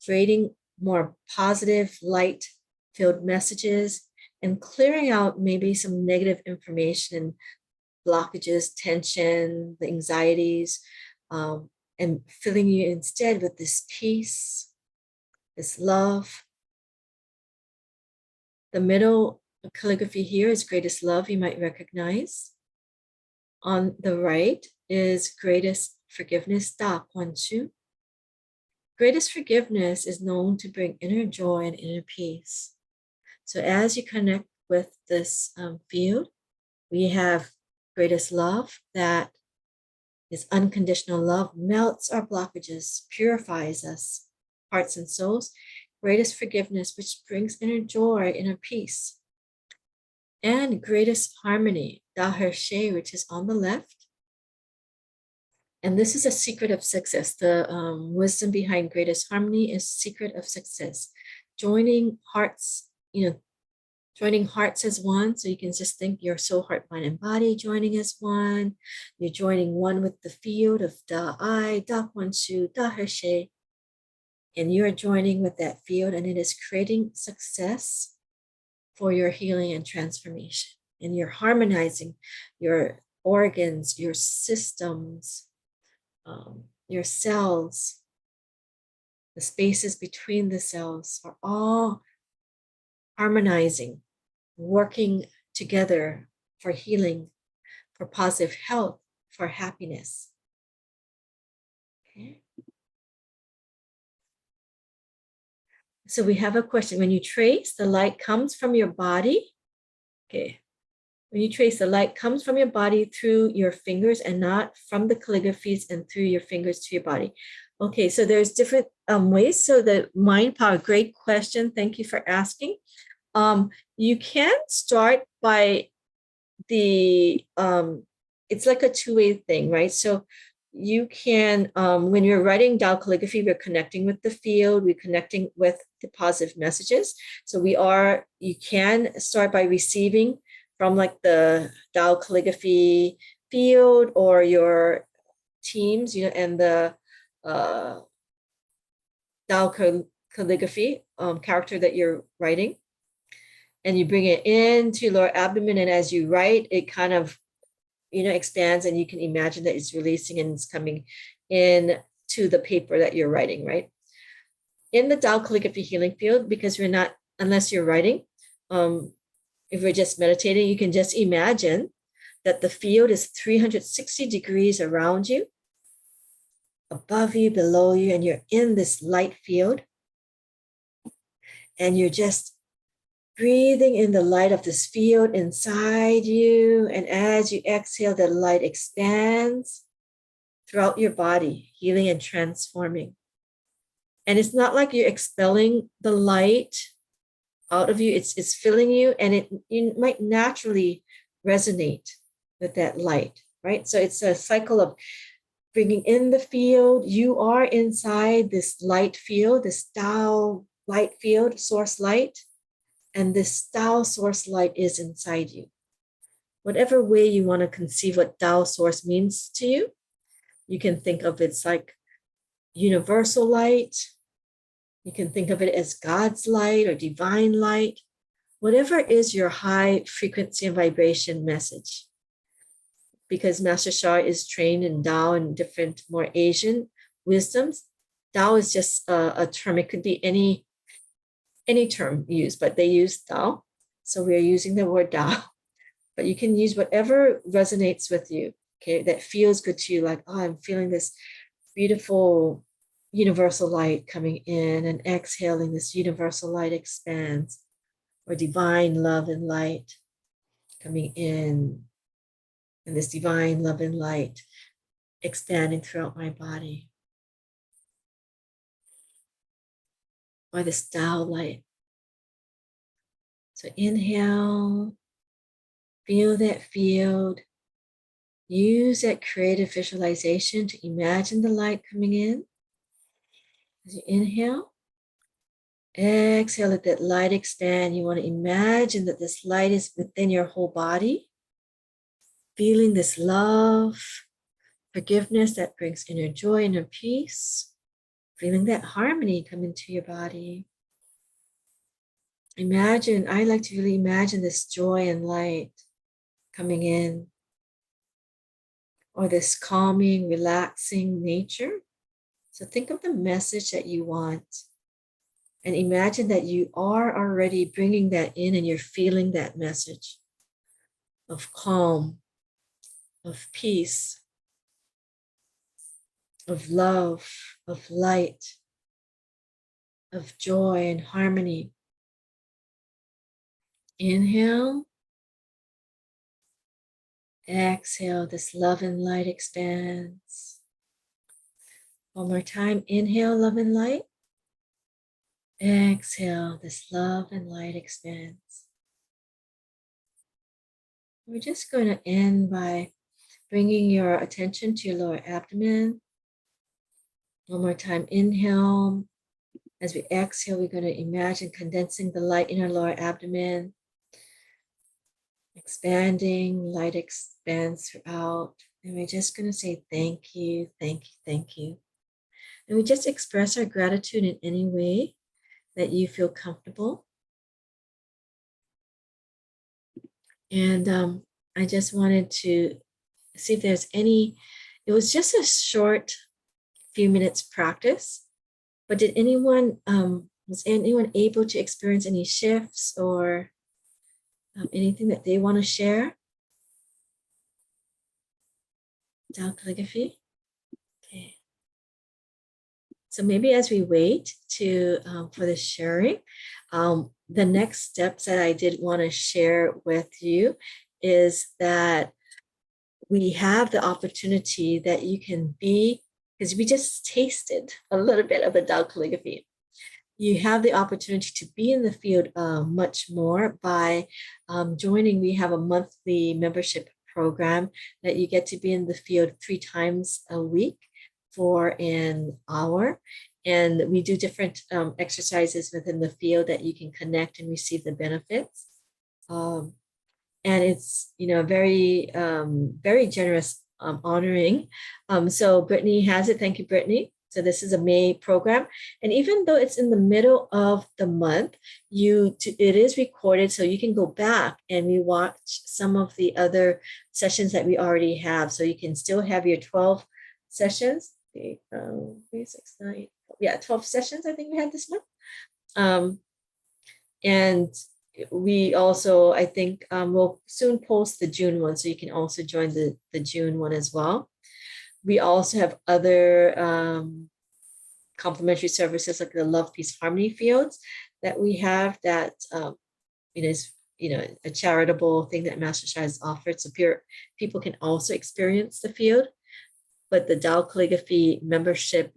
creating more positive light-filled messages and clearing out maybe some negative information, blockages, tension, the anxieties, and filling you instead with this peace, this love. The middle calligraphy here is greatest love, you might recognize. On the right is greatest forgiveness, Da Kuan Shu. Greatest forgiveness is known to bring inner joy and inner peace. So as you connect with this field, we have greatest love, that is unconditional love, melts our blockages, purifies us, hearts and souls. Greatest forgiveness, which brings inner joy, inner peace. And greatest harmony, Da He She, which is on the left. And this is a secret of success. The wisdom behind greatest harmony is secret of success. Joining hearts, joining hearts as one. So you can just think your soul, heart, mind, and body joining as one. You're joining one with the field of Da-I, Da Kuan Shu, Da He She. And you're joining with that field, and it is creating success for your healing and transformation. And you're harmonizing your organs, your systems, your cells, the spaces between the cells are all harmonizing, working together for healing, for positive health, for happiness. Okay. So we have a question. When you trace, the light comes from your body. Okay. When you trace, the light comes from your body through your fingers and not from the calligraphies and through your fingers to your body. Okay, so there's different ways. So the mind power, great question. Thank you for asking. You can start by the, it's like a two-way thing, right? So you can, when you're writing Tao Calligraphy, we're connecting with the field, we're connecting with the positive messages. So you can start by receiving from like the Tao Calligraphy field or your teams, and the Tao Calligraphy character that you're writing. And you bring it into your lower abdomen, and as you write, it kind of, expands, and you can imagine that it's releasing and it's coming in to the paper that you're writing, right? In the Tao Calligraphy healing field, because we're not, unless you're writing, if we're just meditating, you can just imagine that the field is 360 degrees around you, above you, below you, and you're in this light field. And you're just breathing in the light of this field inside you. And as you exhale, the light expands throughout your body, healing and transforming. And it's not like you're expelling the light out of you. It's filling you, and you might naturally resonate with that light, right? So it's a cycle of bringing in the field. You are inside this light field, this Tao light field, source light, and this Tao source light is inside you. Whatever way you want to conceive what Tao source means to you, you can think of it's like universal light. You can think of it as God's light or divine light, whatever is your high frequency and vibration message. Because Master Shah is trained in Tao and different more Asian wisdoms, Tao is just a term. It could be any term used, but they use Tao. So we're using the word Tao, but you can use whatever resonates with you, okay, that feels good to you, like, oh, I'm feeling this beautiful universal light coming in, and exhaling, this universal light expands, or divine love and light coming in, and this divine love and light expanding throughout my body. Or this Tao light. So inhale, feel that field. Use that creative visualization to imagine the light coming in. As you inhale, exhale, let that light expand. You want to imagine that this light is within your whole body, feeling this love, forgiveness that brings inner joy, inner peace, feeling that harmony come into your body. Imagine, I like to really imagine this joy and light coming in, or this calming, relaxing nature. So think of the message that you want, and imagine that you are already bringing that in, and you're feeling that message of calm, of peace, of love, of light, of joy and harmony. Inhale. Exhale, this love and light expands. One more time. Inhale, love and light. Exhale, this love and light expands. We're just going to end by bringing your attention to your lower abdomen. One more time. Inhale. As we exhale, we're going to imagine condensing the light in our lower abdomen. Expanding, light expands throughout. And we're just going to say thank you, thank you, thank you. And we just express our gratitude in any way that you feel comfortable. And I just wanted to see if there's any, it was just a short few minutes practice, but did anyone, was anyone able to experience any shifts or anything that they want to share? Tao Calligraphy? Okay. So maybe as we wait to for the sharing, the next steps that I did want to share with you is that we have the opportunity that you can be, because we just tasted a little bit of the Tao Calligraphy. You have the opportunity to be in the field much more by joining. We have a monthly membership program that you get to be in the field 3 times a week for an hour. And we do different exercises within the field that you can connect and receive the benefits. And it's, very, very generous honoring. So Brittany has it. Thank you, Brittany. So this is a May program. And even though it's in the middle of the month, it is recorded, so you can go back and rewatch some of the other sessions that we already have. So you can still have your 12 sessions, 3, 6, 9, yeah, 12 sessions I think we had this month. And we also, I think, will soon post the June one, so you can also join the June one as well. We also have other complimentary services like the Love, Peace, Harmony fields that we have that is a charitable thing that Master Shah has offered, so people can also experience the field. But the Tao Calligraphy membership,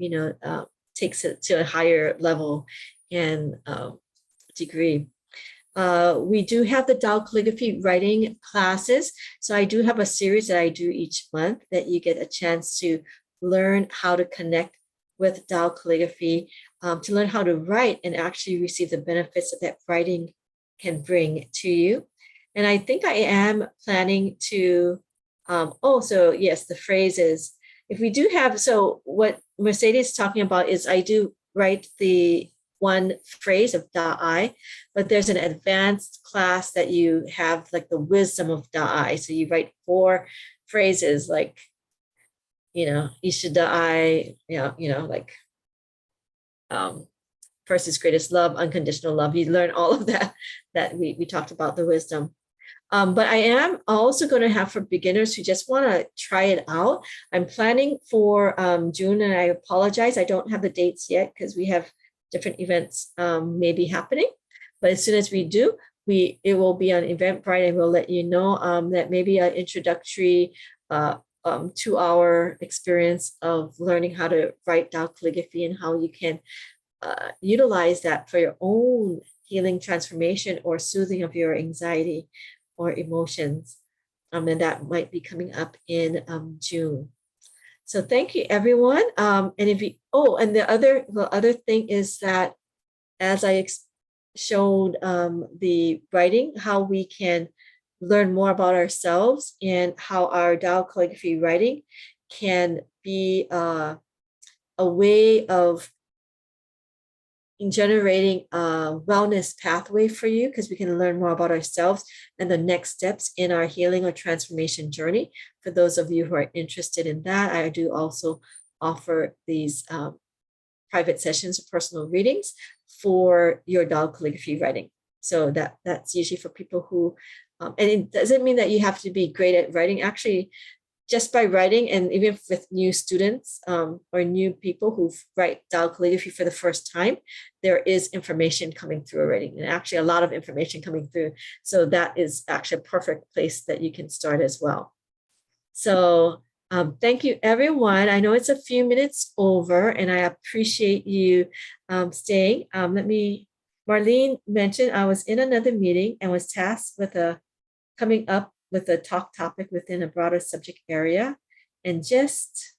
takes it to a higher level and degree. We do have the Tao Calligraphy writing classes. So I do have a series that I do each month that you get a chance to learn how to connect with Tao Calligraphy, to learn how to write and actually receive the benefits that that writing can bring to you. And I think I am planning to, so yes, the phrases. If we do have, so what Mercedes is talking about is I do write the one phrase of Da'ai, but there's an advanced class that you have like the wisdom of Da'ai. So you write 4 phrases like, Isha Da'ai, like first is greatest love, unconditional love. You learn all of that we talked about the wisdom. But I am also going to have for beginners who just want to try it out. I'm planning for June, and I apologize, I don't have the dates yet because we have different events maybe happening. But as soon as we do, it will be on Eventbrite, and we'll let you know that maybe an introductory 2-hour experience of learning how to write Tao calligraphy and how you can utilize that for your own healing, transformation, or soothing of your anxiety or emotions. And that might be coming up in June. So thank you, everyone. And if you, and the other thing is that as I showed the writing, how we can learn more about ourselves and how our Tao calligraphy writing can be a way of generating a wellness pathway for you, because we can learn more about ourselves and the next steps in our healing or transformation journey. For those of you who are interested in that, I do also offer these private sessions of personal readings for your Tao calligraphy writing. So that's usually for people who, and it doesn't mean that you have to be great at writing. Actually, just by writing, and even with new students or new people who write Tao calligraphy for the first time, there is information coming through already, and actually a lot of information coming through. So that is actually a perfect place that you can start as well. So thank you, everyone. I know it's a few minutes over, and I appreciate you staying. Marlene mentioned I was in another meeting and was tasked with coming up with a talk topic within a broader subject area. And just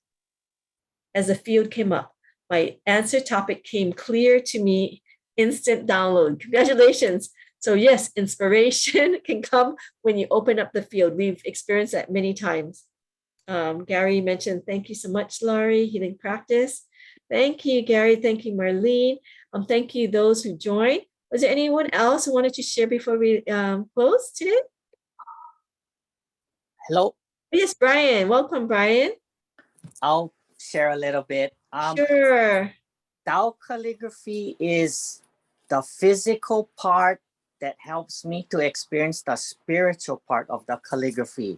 as the field came up, my answer topic came clear to me, instant download. Congratulations. So yes, inspiration can come when you open up the field. We've experienced that many times. Gary mentioned, thank you so much, Laurie, healing practice. Thank you, Gary. Thank you, Marlene. Thank you, those who joined. Was there anyone else who wanted to share before we close today? Hello. Yes, Brian. Welcome, Brian. I'll share a little bit. Sure. Tao calligraphy is the physical part that helps me to experience the spiritual part of the calligraphy.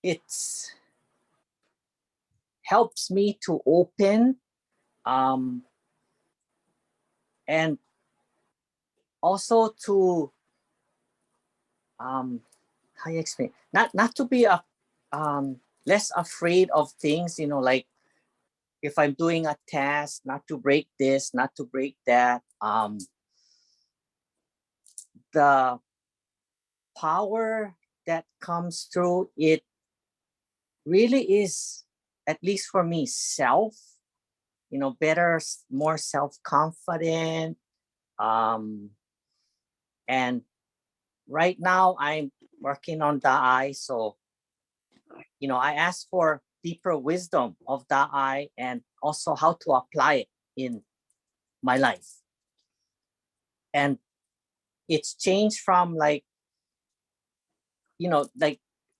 It's helps me to open and also to how you explain, not to be less afraid of things, like if I'm doing a task, not to break this, not to break that. The power that comes through it really is, at least for me, better, more self-confident. And right now I'm working on Da'ai, so I ask for deeper wisdom of Da'ai and also how to apply it in my life. And it's changed from like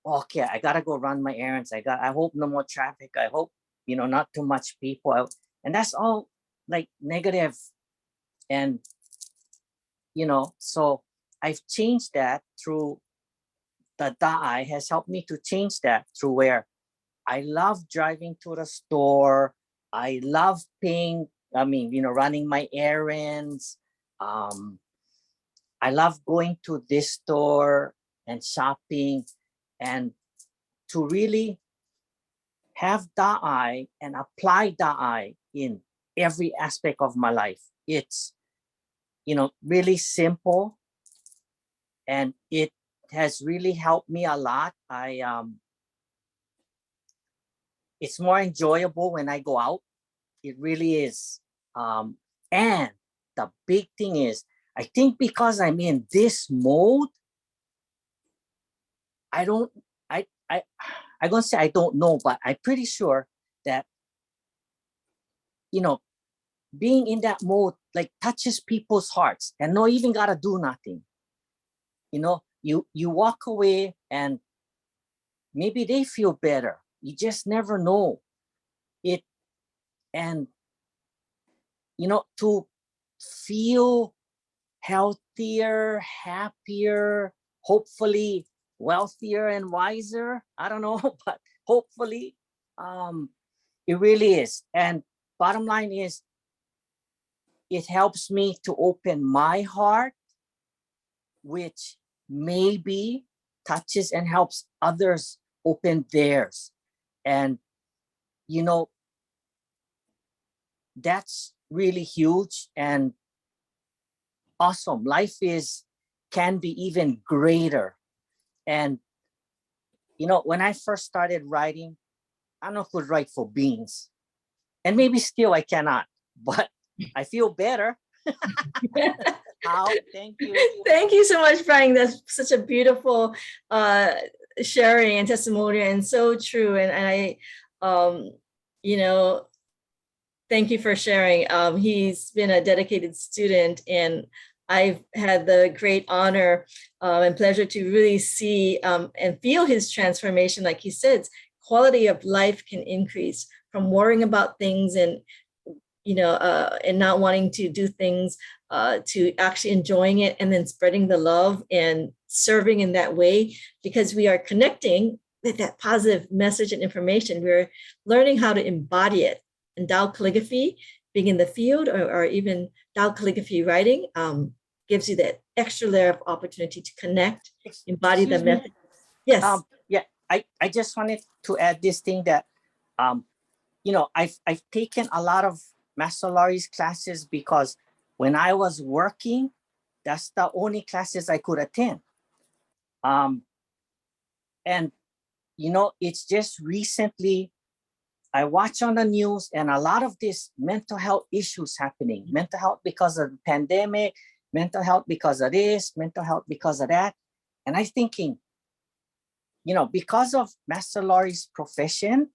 okay, I gotta go run my errands. I hope no more traffic. I hope, not too much people. And that's all like negative. And, so I've changed that through the Da'ai has helped me to change that through where I love driving to the store. I love running my errands. I love going to this store and shopping, and to really have Da'ai and apply Da'ai in every aspect of my life. It's, really simple, and it has really helped me a lot. It's more enjoyable when I go out. It really is. And the big thing is, I think because I'm in this mode, I'm gonna say I don't know, but I'm pretty sure that, being in that mode like touches people's hearts and not even gotta do nothing. You walk away and maybe they feel better. You just never know it. And, to feel healthier, happier, hopefully wealthier and wiser. I don't know, but hopefully it really is. And bottom line is, it helps me to open my heart, which maybe touches and helps others open theirs. And, that's really huge and awesome. Life can be even greater. And, when I first started writing, I not could write for beans. And maybe still I cannot, but I feel better. Thank you. Thank you so much, Brian. That's such a beautiful sharing and testimony, and so true. And I, thank you for sharing. He's been a dedicated student, and I've had the great honor and pleasure to really see and feel his transformation. Like he said, quality of life can increase from worrying about things and and not wanting to do things to actually enjoying it and then spreading the love and serving in that way, because we are connecting with that positive message and information. We're learning how to embody it. And Tao Calligraphy, being in the field or even Tao Calligraphy writing, gives you that extra layer of opportunity to connect, embody the message. Yes. Yeah, I just wanted to add this thing that, I've taken a lot of Master Laurie's classes because when I was working, that's the only classes I could attend. And, it's just recently I watch on the news and a lot of these mental health issues happening. Mental health because of the pandemic, mental health because of this, mental health because of that. And I'm thinking, because of Master Laurie's profession,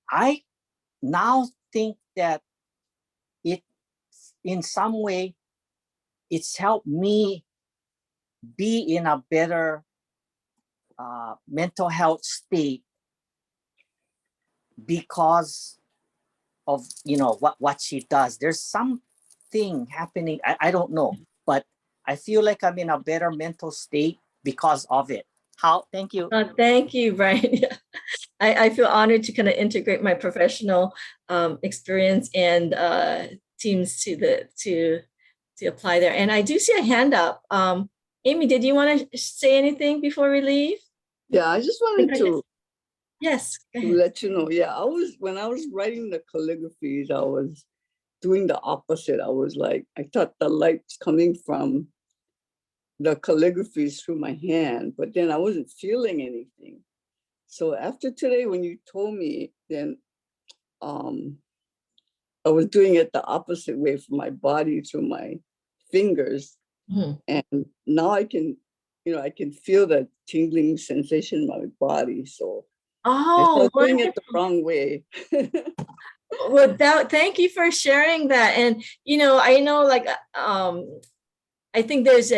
I now think that in some way, it's helped me be in a better mental health state because of what she does. There's something happening. I don't know, but I feel like I'm in a better mental state because of it. Thank you. Thank you, Brian. I feel honored to kind of integrate my professional experience and teams to apply there. And I do see a hand up. Amy, did you want to say anything before we leave? Yeah, I just wanted to yes, let you know. Yeah, when I was writing the calligraphies, I was doing the opposite. I thought the light's coming from the calligraphies through my hand, but then I wasn't feeling anything. So after today, when you told me, then I was doing it the opposite way from my body to my fingers. Mm-hmm. And now I can feel that tingling sensation in my body. So I was doing it the wrong way. Well, thank you for sharing that. And, I know, I think there's